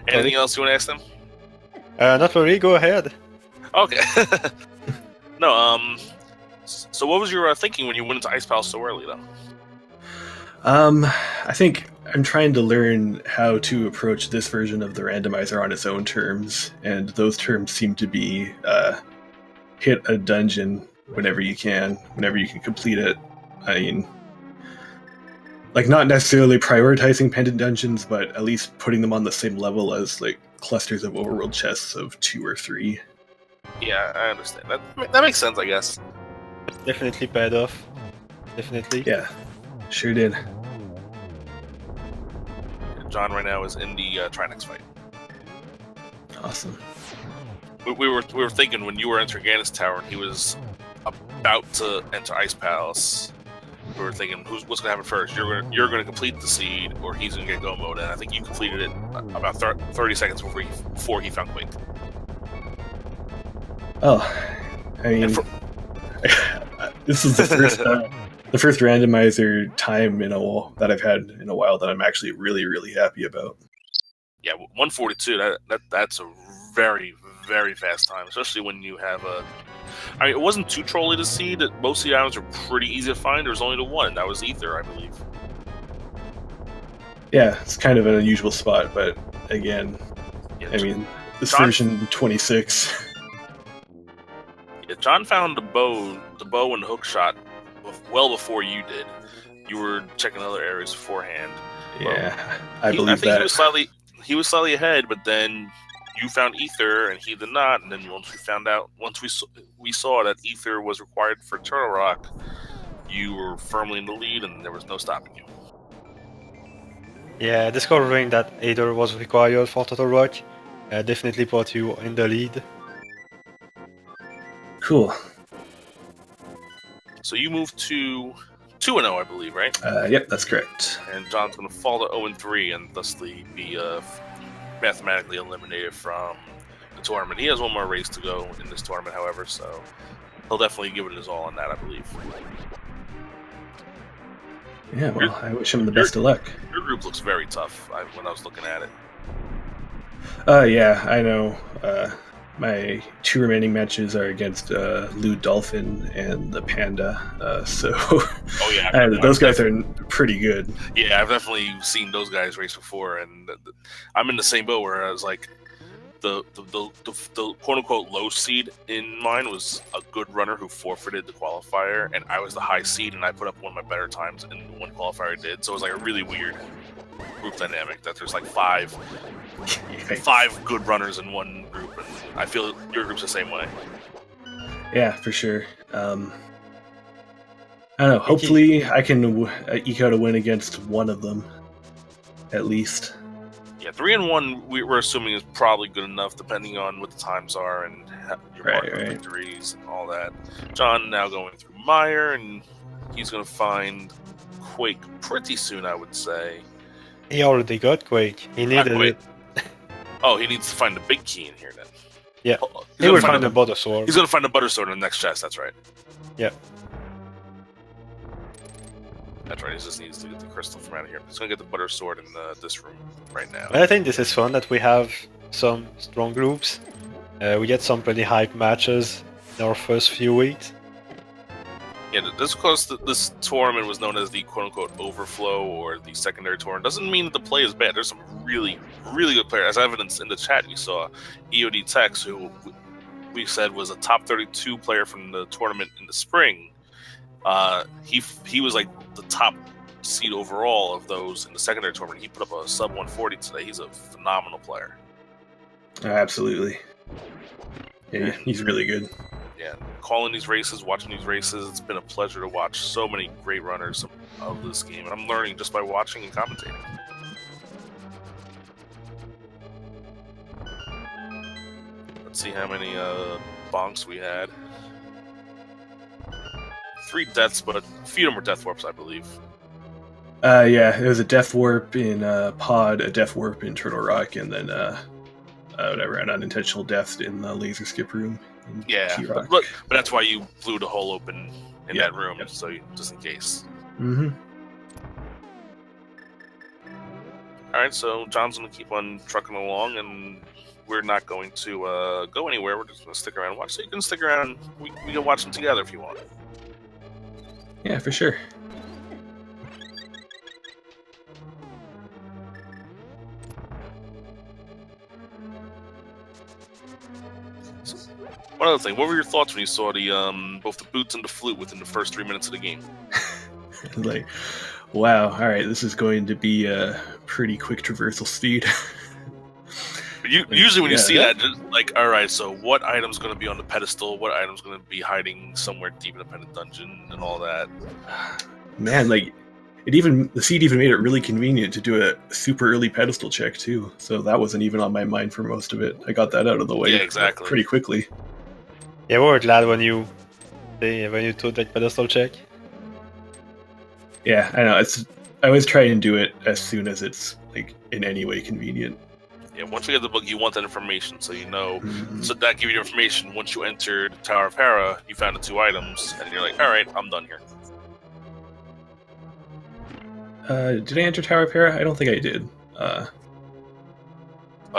Anything else you want to ask them? Not really. Go ahead. Okay. No. So what was your thinking when you went into Ice Palace so early, though? I think I'm trying to learn how to approach this version of the randomizer on its own terms, and those terms seem to be hit a dungeon whenever you can complete it. I mean, like, not necessarily prioritizing pendant dungeons, but at least putting them on the same level as like clusters of overworld chests of 2 or 3. Yeah, I understand. That makes sense, I guess. Definitely paid off. Definitely. Yeah, sure did. John right now is in the Trinex fight. Awesome. We were thinking when you were entering Ganis Tower and he was about to enter Ice Palace, we were thinking what's gonna happen first? You're gonna complete the seed, or he's gonna get go mode. And I think you completed it about 30 seconds before he found Quake. Oh, I mean, this is the first randomizer time that I've had in a while that I'm actually really, really happy about. Yeah, 142. That's a very, very fast time, especially when you have a. I mean, it wasn't too trolly to see that most of the items are pretty easy to find. There was only the one. That was Ether, I believe. Yeah, it's kind of an unusual spot, but again, Yeah, I mean, this John, version 26. Yeah, John found the bow and the hook shot well before you did. You were checking other areas beforehand. Yeah, I believe think that. he was slightly ahead, but then you found Ether and he did not. And then once we saw that Ether was required for Turtle Rock, you were firmly in the lead, and there was no stopping you. Yeah, discovering that Aether was required for Turtle Rock definitely put you in the lead. Cool. So you moved to 2-0, I believe, right? Yep, that's correct. And John's going to fall to 0-3 and thusly be mathematically eliminated from the tournament. He has one more race to go in this tournament, however, so he'll definitely give it his all on that, I believe. Yeah, well, I wish him the best of luck. Your group looks very tough when I was looking at it. Yeah, I know. My 2 remaining matches are against Lou Dolphin and the Panda, so Oh yeah, those guys are pretty good. Yeah, I've definitely seen those guys race before, and I'm in the same boat where I was like, the quote unquote low seed in mine was a good runner who forfeited the qualifier, and I was the high seed, and I put up one of my better times in the one qualifier I did. So it was like a really weird group dynamic that there's like five good runners in one group, and I feel your group's the same way. Yeah, for sure. I don't know. Hopefully, I can eke out a win against one of them, at least. Yeah, 3-1. We're assuming is probably good enough, depending on what the times are and your partner victories and all that. John now going through Meyer, and he's going to find Quake pretty soon, I would say. He already got Quake. He needed it. Oh, he needs to find the big key in here then. Yeah, he will find the butter sword. He's going to find the butter sword in the next chest. That's right. Yeah. That's right. He just needs to get the crystal from out of here. He's going to get the butter sword in this room right now. I think this is fun that we have some strong groups. We get some pretty hype matches in our first few weeks. Yeah, just because this tournament was known as the quote-unquote overflow or the secondary tournament doesn't mean that the play is bad. There's some really, really good players. As evidence in the chat, we saw EOD Tex, who we said was a top 32 player from the tournament in the spring. He was like the top seed overall of those in the secondary tournament. He put up a sub 140 today. He's a phenomenal player. Absolutely. Yeah, he's really good. Yeah, calling these races, watching these races, it's been a pleasure to watch so many great runners of this game, and I'm learning just by watching and commentating. Let's see how many bonks we had. 3 deaths, but a few of them were death warps, I believe. Yeah, it was a death warp in Pod, a death warp in Turtle Rock, and then whatever, an unintentional death in the laser skip room. In Yeah, T-Rock. but that's why you blew the hole open in Yeah, that room, yeah. so just in case. Mm-hmm. All right, so John's gonna keep on trucking along, and we're not going to go anywhere. We're just gonna stick around and watch. So you can stick around. We can watch them together if you want. Yeah, for sure. One other thing, what were your thoughts when you saw the both the boots and the flute within the first 3 minutes of the game? Like, wow, all right, this is going to be a pretty quick traversal speed. Usually when you Yeah. see that, just like, all right, so what item's going to be on the pedestal? What item's going to be hiding somewhere deep in a pendant dungeon and all that? Man, like, the seed even made it really convenient to do a super early pedestal check too. So that wasn't even on my mind for most of it. I got that out of the way Yeah, exactly. pretty quickly. Yeah, we were glad when you took that pedestal check. Yeah, I know. I always try and do it as soon as it's like in any way convenient. Yeah, once you get the book, you want that information, so you know. Mhm. So that gives you information. Once you entered Tower of Hera, you found the 2 items, and you're like, all right, I'm done here. Did I enter Tower of Hera? I don't think I did.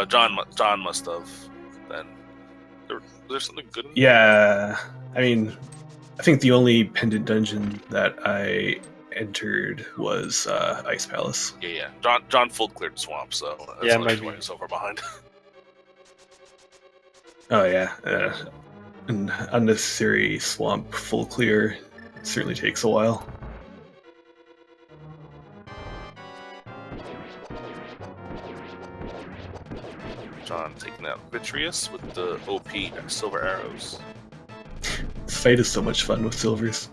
John must have. Then there's something good in there? Yeah, I mean, I think the only pendant dungeon that I entered was Ice Palace. Yeah. John full cleared the swamp, so that's Yeah, why maybe. you're so far behind. Oh yeah, an unnecessary swamp full clear certainly takes a while. John taking out Vitreous with the OP silver arrows. This fight is so much fun with silvers.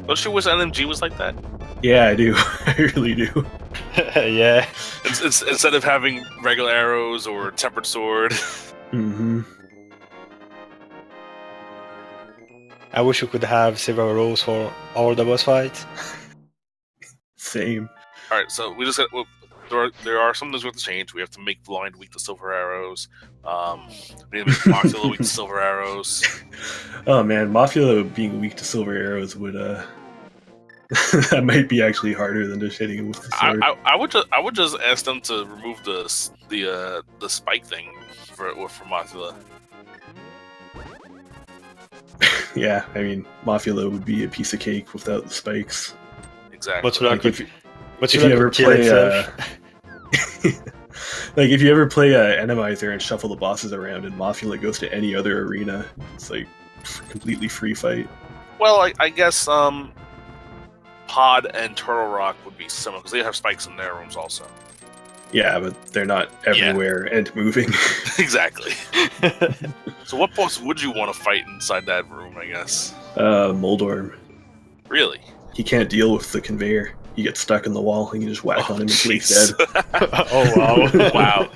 Don't you wish NMG was like that? Yeah, I do. I really do. Yeah. Instead of having regular arrows or tempered sword. Mm-hmm. I wish we could have silver arrows for all the boss fights. Same. All right, so we just got. Well, there are some things we have to change. We have to make Blind weak to silver arrows. We need to make Moxilla weak to silver arrows. Oh man, Mafia being weak to silver arrows would that might be actually harder than just hitting him with the sword. I would just ask them to remove the spike thing for Moxilla. Yeah, I mean, Mafia would be a piece of cake without the spikes. Exactly. Like if you you ever play, like if you ever play Randomizer and shuffle the bosses around, and Mafia goes to any other arena, it's like completely free fight. Well, I guess Pod and Turtle Rock would be similar because they have spikes in their rooms also. Yeah, but they're not everywhere and moving. Exactly. So what boss would you want to fight inside that room, I guess? Moldorm. Really? He can't deal with the conveyor. He gets stuck in the wall and you just whack on him until he's dead. Oh wow. Wow.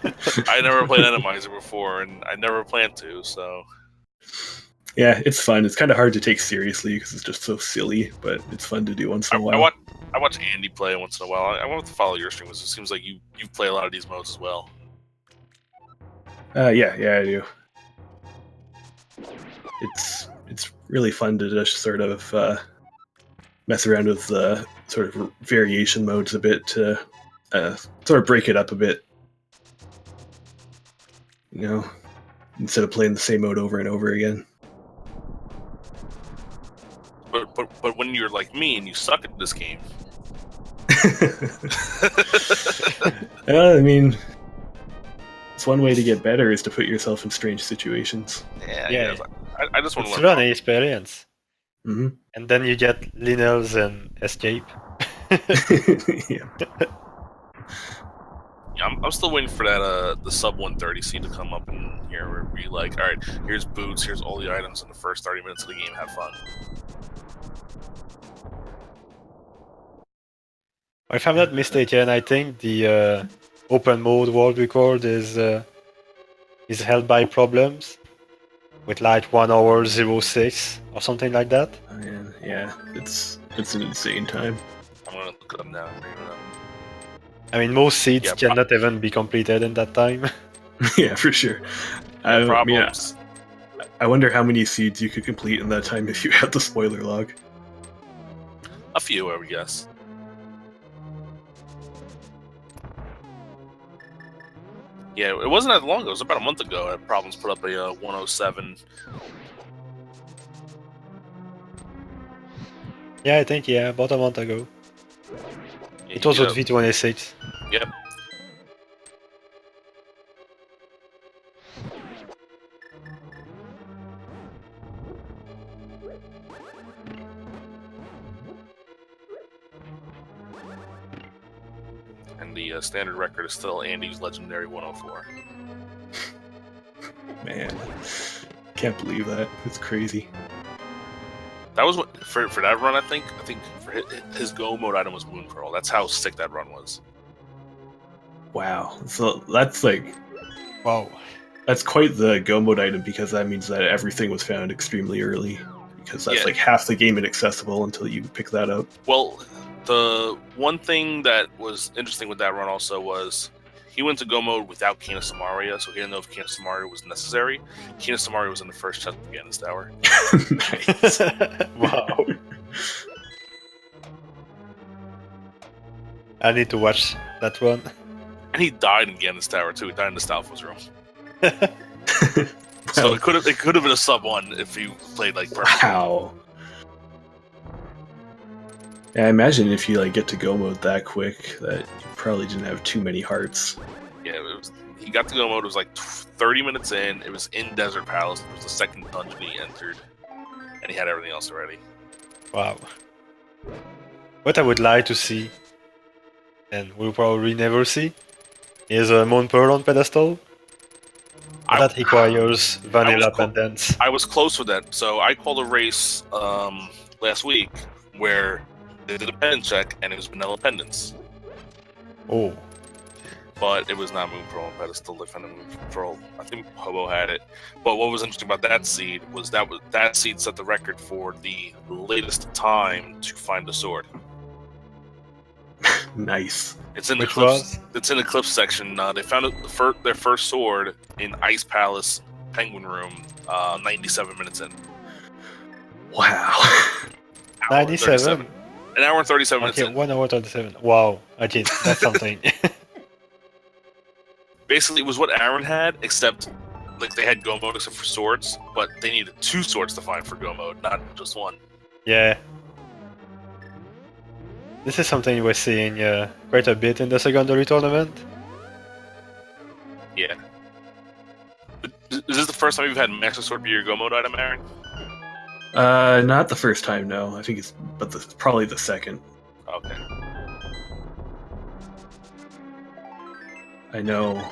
I never played Randomizer before, and I never plan to, so... Yeah, it's fun. It's kind of hard to take seriously because it's just so silly, but it's fun to do once in a while. I watch Andy play once in a while. I want to follow your stream because it seems like you play a lot of these modes as well. Yeah, I do. It's really fun to just sort of mess around with the sort of variation modes a bit to sort of break it up a bit. You know, instead of playing the same mode over and over again. But when you're like me and you suck at this game, I mean, it's one way to get better is to put yourself in strange situations. Yeah. I just want It's to learn. an experience. Mm-hmm. And then you get Linnels and Escape. Yeah. Yeah, I'm still waiting for that the sub 130 scene to come up in here where we like, all right, here's boots, here's all the items in the first 30 minutes of the game. Have fun. If I'm not mistaken, I think the open mode world record is held by problems with like 1 hour 06 or something like that. Oh, man. Yeah, it's an insane time. I'm gonna look it up now. I mean, most seeds Yeah, cannot even be completed in that time. Yeah, for sure. I mean, Problems. I wonder how many seeds you could complete in that time if you had the spoiler log. A few, I would guess. Yeah, it wasn't that long ago. It was about a month ago. Problems put up a 107. Yeah, I think, yeah, about a month ago. Yeah, It was you with get V26. a- Yep. And the standard record is still Andy's legendary 104. Man, can't believe that. It's crazy. That was what for that run. I think for his go mode item was Moon Pearl. That's how sick that run was. Wow. So that's like Wow. that's quite the go mode item because that means that everything was found extremely early. Because that's Yeah. like half the game inaccessible until you pick that up. Well, the one thing that was interesting with that run also was he went to go mode without Kina Samaria, so he didn't know if Kina Samaria was necessary. Kina Samaria was in the first chest again this tower. Nice. Wow. I need to watch that one. And he died in Gannis Tower too. He died in the Stalfos room. So it could have been a sub 1 if he played like perfect. Wow. Yeah, I imagine if you like get to go mode that quick, that you probably didn't have too many hearts. Yeah, he got to go mode. It was like 30 minutes in. It was in Desert Palace. It was the second dungeon he entered, and he had everything else already. Wow. What I would like to see, and we'll probably never see, is a Moon Pearl on pedestal. But that requires vanilla pendants. I was close with that. So I called a race last week where they did a pendant check, and it was vanilla pendants. Oh. But it was not Moon Pearl on pedestal. They found a Moon Pearl. I think Hobo had it. But what was interesting about that seed was that seed set the record for the latest time to find a sword. Nice. It's in the Which Eclipse. was? It's in the Eclipse section. They found their first sword in Ice Palace Penguin Room. 97 minutes in. Wow. 97? An hour and 37 minutes Okay, in. 1 hour 37. Wow. Okay, that's something. Basically, it was what Aaron had, except like they had go mode except for swords, but they needed 2 swords to find for go mode, not just 1. Yeah. This is something we're seeing quite a bit in the secondary tournament. Yeah. Is this the first time you've had Master Sword be your go mode item, Aaron? Not the first time, no. I think it's probably the second. Okay. I know.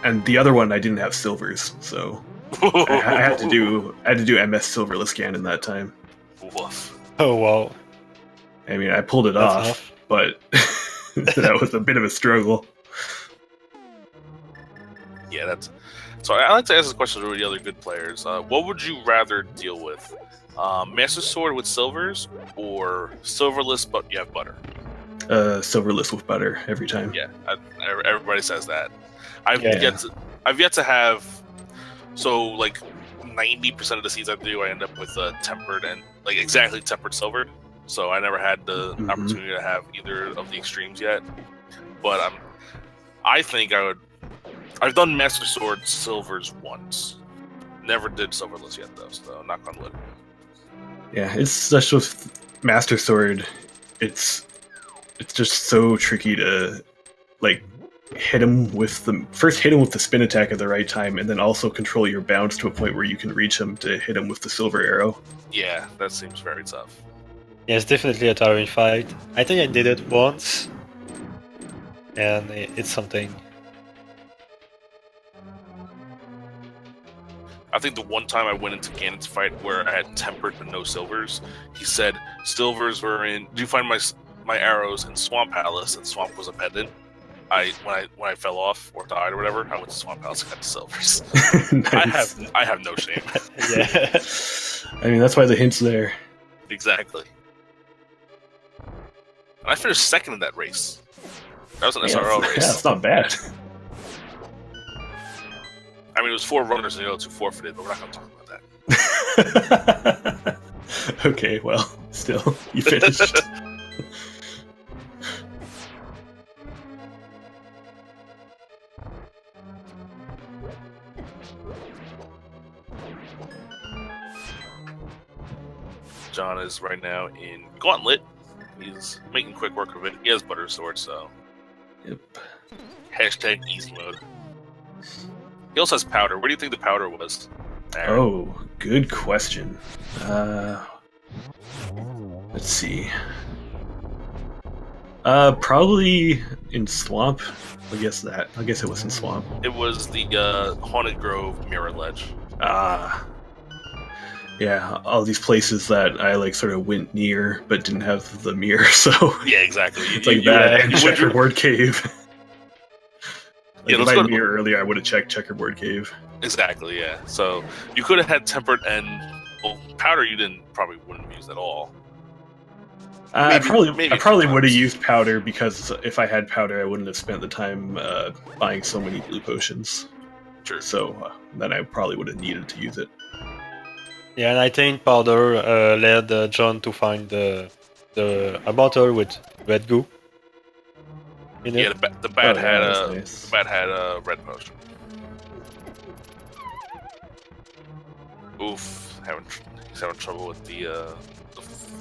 And the other one I didn't have silvers, so I had to do MS silverless cannon that time. Woof. Oh wow. I mean, I pulled it That's off, enough. but that was a bit of a struggle. Yeah, that's. So I like to ask this question to the other good players. What would you rather deal with? Master Sword with silvers or silverless but you have butter? Silverless with butter every time. Yeah, everybody says that. I've Yeah. yet to have. So like 90% of the seeds I do, I end up with tempered and like exactly tempered silvered. So I never had the Mhm. opportunity to have either of the extremes yet. But I think I would. I've done Master Sword silvers once. Never did silverless yet though. So knock on wood. Yeah, it's such with Master Sword. It's just so tricky to like hit him with the spin attack at the right time, and then also control your bounce to a point where you can reach him to hit him with the silver arrow. Yeah, that seems very tough. Yeah, it's definitely a tiring fight. I think I did it once, and it's something. I think the one time I went into Ganon's fight where I had tempered but no silvers, he said silvers were in. Do you find my arrows in Swamp Palace? And Swamp was a pendant. When I fell off or died or whatever, I went to Swamp Palace and got the silvers. Nice. I have no shame. Yeah. I mean, that's why the hint's there. Exactly. And I finished second in that race. That was an Yeah, SRO yeah, race. it's not bad. I mean, it was 4 runners and the other 2 forfeited, but we're not going to talk about that. Okay, well, still, you finished. John is right now in Gauntlet. He's making quick work of it. He has Butter Sword, so. Yep. Hashtag easy mode. He also has Powder. Where do you think the Powder was, Aaron? Oh, good question. Let's see. Probably in Swamp. I guess it was in Swamp. It was the Haunted Grove Mirror Ledge. Yeah, all these places that I like sort of went near but didn't have the mirror, so Yeah, exactly. it's like that and Checkerboard Cave. Yeah, If I had mirror earlier, I would have checked Checkerboard Cave. Exactly, yeah. So you could have had Tempered and Powder. You probably wouldn't have used at all. I probably would have used Powder, because if I had Powder, I wouldn't have spent the time buying so many blue potions. Sure. So then I probably would have needed to use it. Yeah, and I think Powder led John to find a bottle with red goo in it. Yeah, the bat had nice. the bat had a red potion. Oof, he's having trouble with the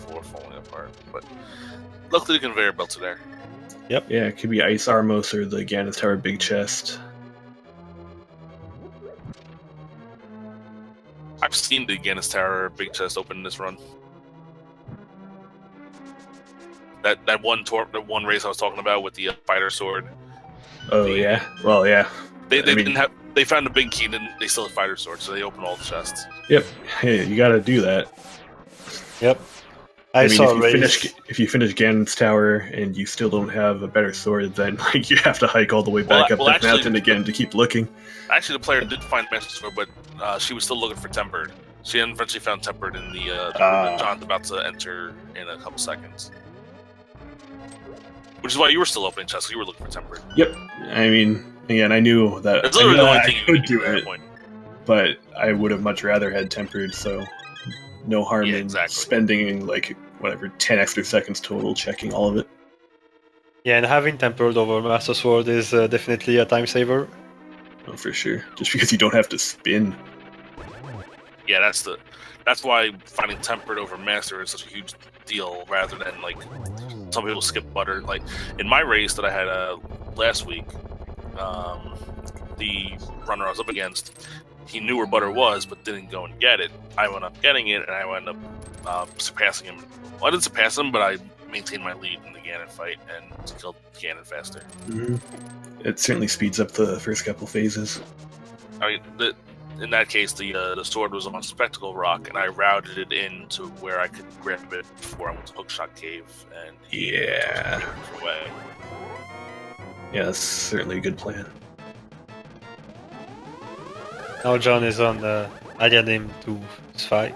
floor falling apart. But luckily the conveyor belts are there. Yep. Yeah, it could be Ice Armos or the Ganis Tower Big Chest. I've seen the Ganis Tower Big Chest open in this run. That one race I was talking about with the fighter sword. Oh yeah, well yeah. They didn't have. They found a big key, and they still had fighter sword, so they opened all the chests. Yep. Hey, you got to do that. Yep. I mean, if you finish Ganon's Tower and you still don't have a better sword, then like you have to hike all the way back up the mountain again to keep looking. Actually, the player did find Master Sword, but she was still looking for Tempered. She eventually found Tempered in the that John's about to enter in a couple seconds. Which is why you were still opening chests. You were looking for Tempered. Yep. I mean, again, I knew that it's literally the only thing I you could do do at that it, point. but I would have much rather had Tempered, so no harm in spending like whatever 10 extra seconds total checking all of it. Yeah, and having Tempered over Master Sword is definitely a time saver. Oh, for sure. Just because you don't have to spin. Yeah, that's why finding Tempered over Master is such a huge deal, rather than like some people skip Butter. Like in my race that I had last week, the runner I was up against, he knew where Butter was, but didn't go and get it. I went up getting it, and I wound up surpassing him. Well, I didn't surpass him, but I maintained my lead in the Ganon fight and killed Ganon faster. Mm-hmm. It certainly speeds up the first couple phases. I mean, in that case, the sword was on Spectacle Rock, and I routed it in to where I could grab it before I went to Hookshot Cave. And yeah, away. Yeah, that's certainly a good plan. Now John is on Adiadim 2 fight.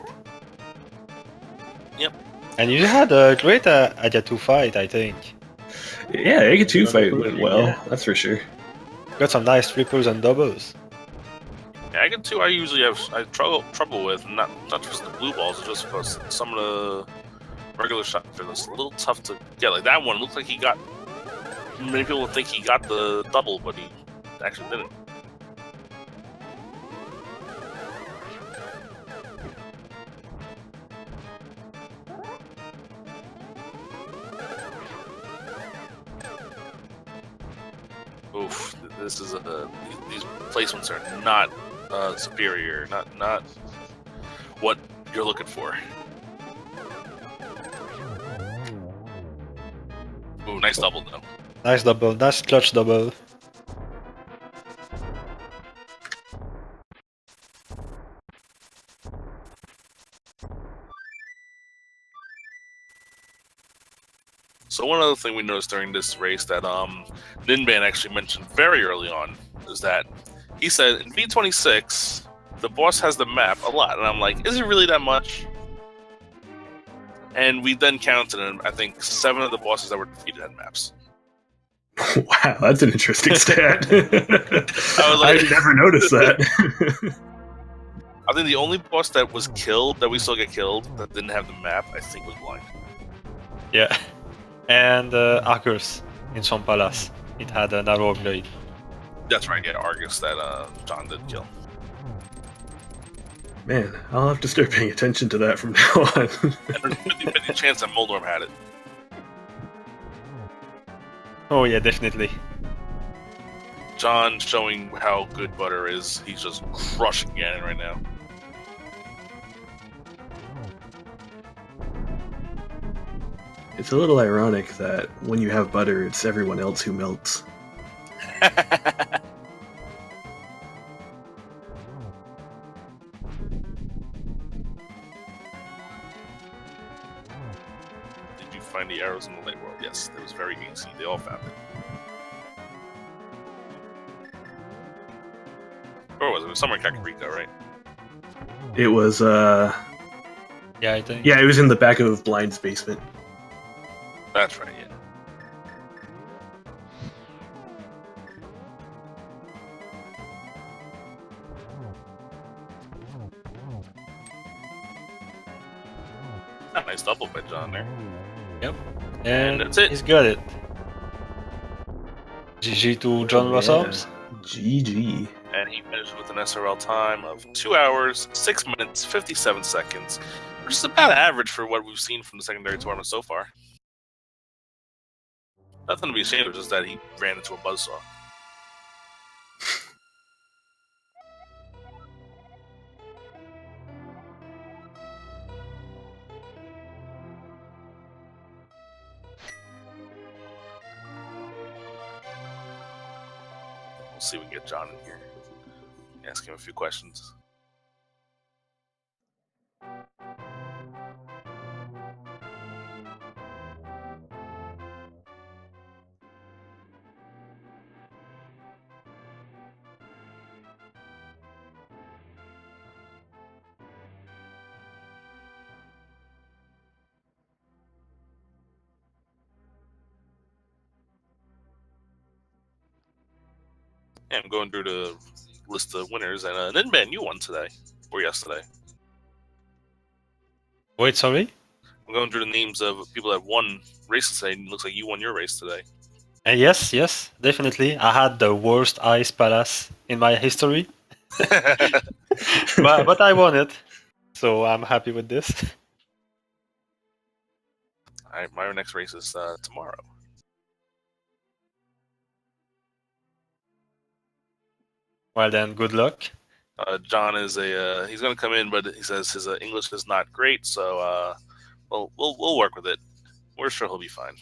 Yep. And you had a great Adia 2 fight, I think. Yeah, Aga 2 fight went well, that's for sure. Got some nice triples and doubles. Yeah, Aga 2 I usually have trouble with, not just the blue balls, it's just because some of the regular shots are just a little tough to get. Like that one looked like he got. Many people think he got the double, but he actually didn't. Oof, this is these placements are not superior, not what you're looking for. Ooh, nice double though. Nice double, nice clutch double. So one other thing we noticed during this race that Ninban actually mentioned very early on is that he said in V26 the boss has the map a lot, and I'm like, is it really that much? And we then counted, and I think 7 of the bosses that were defeated had maps. Wow, that's an interesting stat. I never noticed that. I think the only boss that was killed, that we still get killed, that didn't have the map, I think was blind. Yeah. And Argus in Swamp Palace. It had an arrow blade. That's right, yeah, Argus that John did kill. Man, I'll have to start paying attention to that from now on. And there's a 50-50 chance that Moldorm had it. Oh yeah, definitely. John showing how good butter is. He's just crushing Ganon right now. It's a little ironic that when you have butter, it's everyone else who melts. Did you find the arrows in the light world? Yes, it was very easy. They all found it. Where was it? It was somewhere in Kakariko, right? It was, Yeah, I think. yeah, it was in the back of Blind's basement. That's right, yeah. A nice double by John there. Yep. And that's it. He's got it. GG to JohnRossums. GG. And he finished with an SRL time of 2 hours, 6 minutes, 57 seconds, which is about average for what we've seen from the secondary tournament so far. Nothing to be ashamed of, just that he ran into a buzzsaw. We'll see if we can get John in here. Ask him a few questions. Yeah, I'm going through the list of winners, and Ninban, you won today, or yesterday. Wait, sorry? I'm going through the names of people that won races today, and it looks like you won your race today. Yes, definitely. I had the worst ice palace in my history. but I won it. So I'm happy with this. Alright, my next race is tomorrow. Well then, good luck. John is he's going to come in, but he says his English is not great, so we'll work with it. We're sure he'll be fine.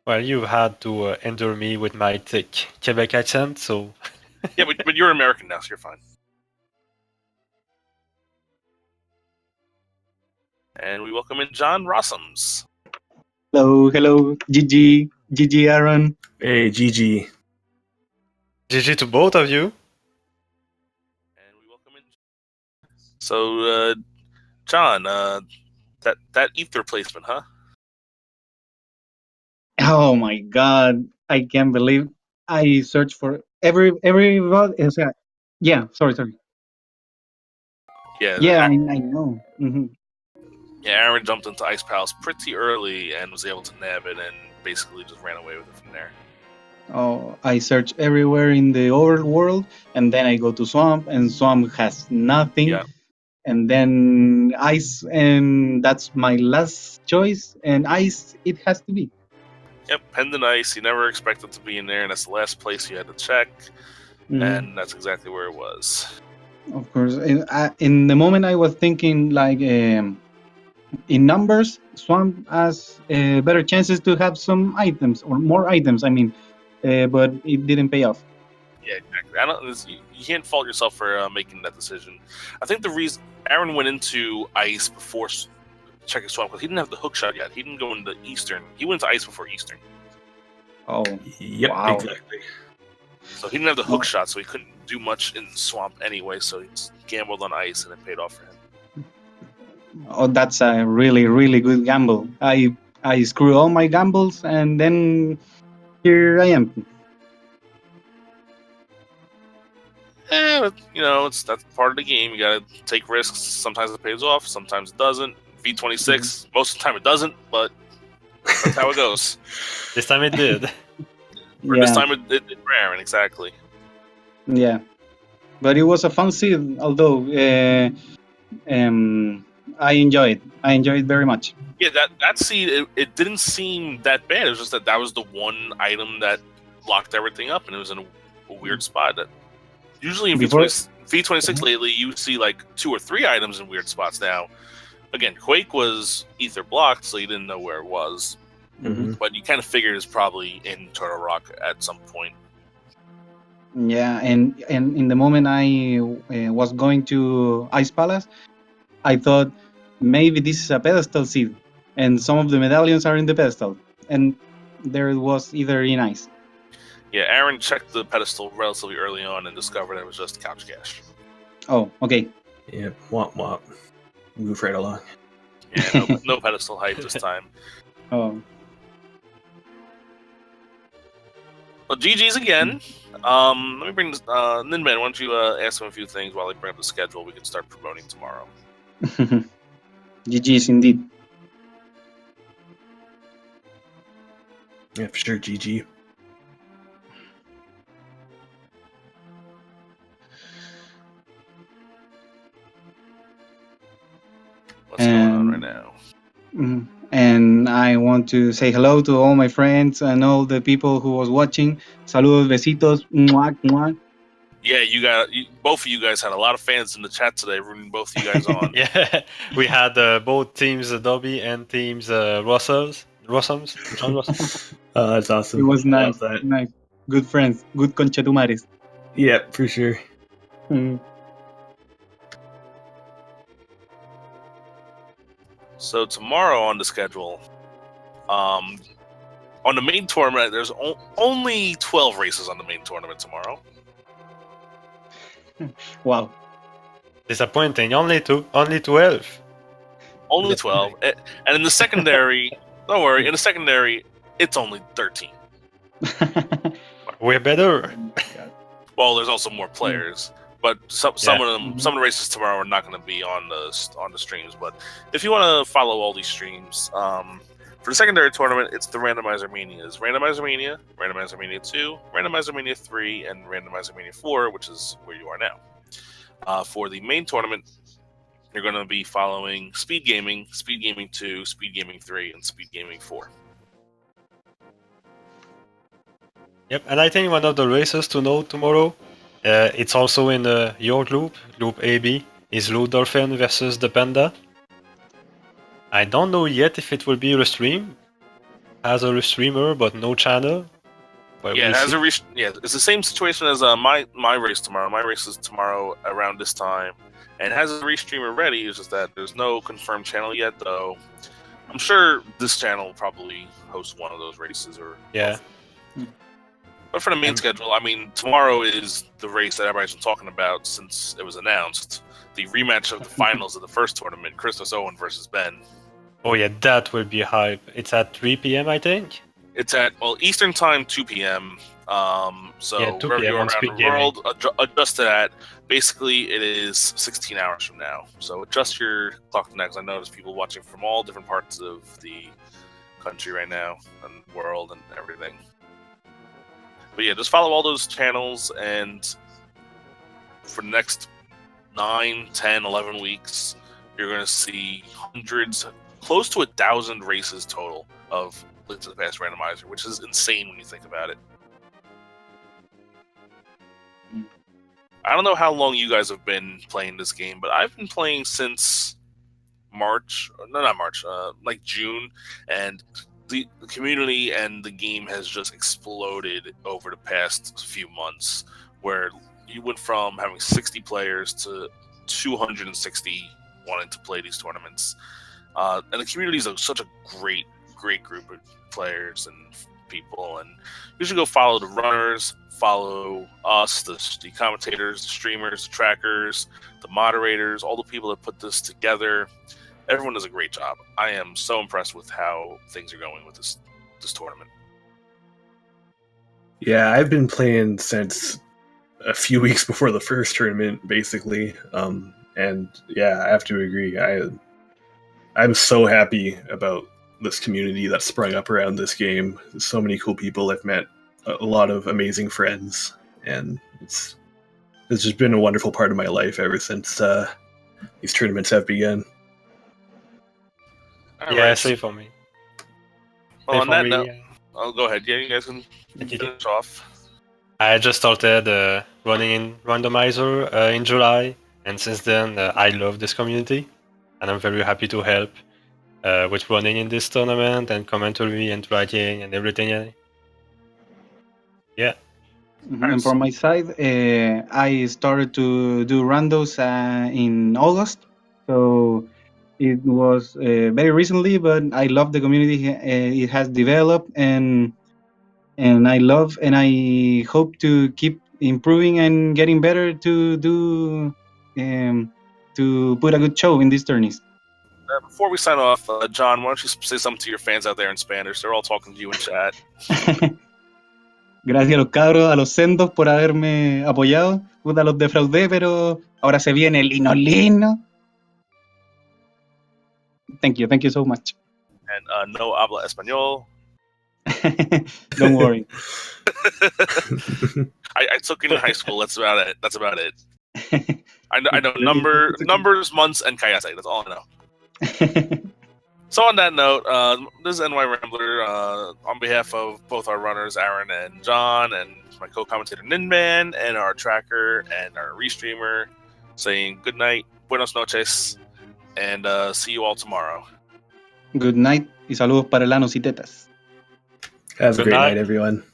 Well, you've had to endure me with my thick Quebec accent, so... Yeah, but you're American now, so you're fine. And we welcome in JohnRossums. Hello, GG, Aaron. Hey, GG. GG to both of you. And we welcome in. So, John, that ether placement, huh? Oh my God, I can't believe I searched for everybody. Yeah, sorry. Yeah, I know. Yeah, Aaron jumped into Ice Palace pretty early and was able to nab it and basically just ran away with it from there. Oh, I search everywhere in the overworld, and then I go to Swamp, and Swamp has nothing. Yeah. And then Ice, and that's my last choice. And Ice, it has to be. Yep, Pendant Ice. You never expected to be in there, and that's the last place you had to check. And that's exactly where it was. Of course. In the moment, I was thinking like in numbers, Swamp has better chances to have some items or more items. I mean, but it didn't pay off. Yeah, exactly. You can't fault yourself for making that decision. I think the reason Aaron went into Ice before checking Swamp because he didn't have the hook shot yet. He didn't go into Eastern. He went to Ice before Eastern. Oh, yep, wow. Exactly. So he didn't have the hook shot, so he couldn't do much in Swamp anyway. So he gambled on Ice, and it paid off for him. Oh, that's a really, really good gamble. I screw all my gambles, and then here I am. That's part of the game. You gotta take risks. Sometimes it pays off, sometimes it doesn't. V26, most of the time it doesn't, but that's how it goes. This time it did. For this time it did for Aaron, exactly. Yeah, but it was a fun seed. Although I enjoyed it very much. Yeah, that seed, it didn't seem that bad. It was just that was the one item that locked everything up, and it was in a weird spot. That usually in V26 lately, you see like 2 or 3 items in weird spots. Now, again, Quake was ether blocked, so you didn't know where it was. Mm-hmm. But you kind of figured it's probably in Turtle Rock at some point. Yeah, and in the moment I was going to Ice Palace, I thought maybe this is a pedestal seed, and some of the medallions are in the pedestal, and there it was either in ice. Yeah, Aaron checked the pedestal relatively early on and discovered it was just couch cash. Oh, okay. Yep, womp womp. Move right along. Yeah, no pedestal height this time. Oh. Well, GG's again. Let me bring this. Ninman, why don't you ask him a few things while I bring up the schedule? We can start promoting tomorrow. GG's indeed. Yeah, for sure, GG. What's going on right now? And I want to say hello to all my friends and all the people who was watching. Saludos, besitos, mwah, mwah. Yeah, both of you guys had a lot of fans in the chat today, rooting both of you guys on. Yeah, we had both teams Dobby and teams Rossums, JohnRossums. That's awesome. It was nice. That. Nice. Good friends. Good conchetumares. Yeah, for sure. So tomorrow on the schedule, on the main tournament, there's only 12 races on the main tournament tomorrow. Wow. Disappointing. Only 12. Only 12. And in the secondary, don't worry, in the secondary, it's only 13. We're better. Well, there's also more players, but some of the races tomorrow are not going to be on the streams. But if you want to follow all these streams, for the secondary tournament, it's the Randomizer Manias: Randomizer Mania, Randomizer Mania 2, Randomizer Mania 3, and Randomizer Mania 4, which is where you are now. For the main tournament, you're going to be following Speed Gaming 2, Speed Gaming 3, and Speed Gaming 4. Yep, and I think one of the races to know tomorrow, it's also in your group AB, is Ludolphin versus the Panda. I don't know yet if it will be restreamed. Has a restreamer, but no channel. But Yeah, it's the same situation as my race tomorrow. My race is tomorrow around this time, and it has a restreamer ready. It's just that there's no confirmed channel yet, though. I'm sure this channel will probably host one of those races, or yeah. But for the main schedule, I mean, tomorrow is the race that everybody's been talking about since it was announced. The rematch of the finals of the first tournament, Christos Owen versus Ben. Oh yeah, that will be hype. It's at 3 p.m. I think. It's at Eastern time, 2 p.m. So yeah, 2 wherever p.m. you're on around Speed the world, adjust to that. Basically, it is 16 hours from now. So adjust your clock to that, because I notice people watching from all different parts of the country right now, and world, and everything. But yeah, just follow all those channels, and for the next 9, 10, 11 weeks, you're going to see hundreds, close to 1,000 races total of Link to the Past Randomizer, which is insane when you think about it. I don't know how long you guys have been playing this game, but I've been playing since like June, and the community and the game has just exploded over the past few months, where you went from having 60 players to 260 wanting to play these tournaments. And the community is such a great group of players and people, and you should go follow the runners, follow us, the commentators, the streamers, the trackers, the moderators, all the people that put this together. Everyone does a great job. I am so impressed with how things are going with this tournament. Yeah, I've been playing since a few weeks before the first tournament, basically. And yeah, I have to agree. I'm so happy about this community that sprung up around this game. There's so many cool people. I've met a lot of amazing friends, and it's just been a wonderful part of my life ever since these tournaments have begun. All Yeah, right. same for me. Well, on Same for that me. note, I'll go ahead. Yeah, you guys can finish off. I just started running in Randomizer in July, and since then I love this community, and I'm very happy to help with running in this tournament and commentary and writing and everything. Yeah. And from my side, I started to do randos in August, so it was very recently. But I love the community it has developed, and I love and I hope to keep improving and getting better to do to put a good show in these tourneys. Before we sign off, John, why don't you say something to your fans out there in Spanish? They're all talking to you in chat. Gracias a los cabros, a los sendos por haberme apoyado. Puta, los defraudé, pero ahora se viene el lino. Thank you so much. And no habla español. Don't worry. I took it in high school. That's about it. I know numbers, months, and Kayase. That's all I know. So on that note, this is NY Rambler. On behalf of both our runners, Aaron and John, and my co-commentator Ninman, and our tracker and our restreamer, saying good night, buenos noches, and see you all tomorrow. Good night y saludos para Lanos y Tetas. Have a great night, everyone.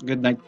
Good night.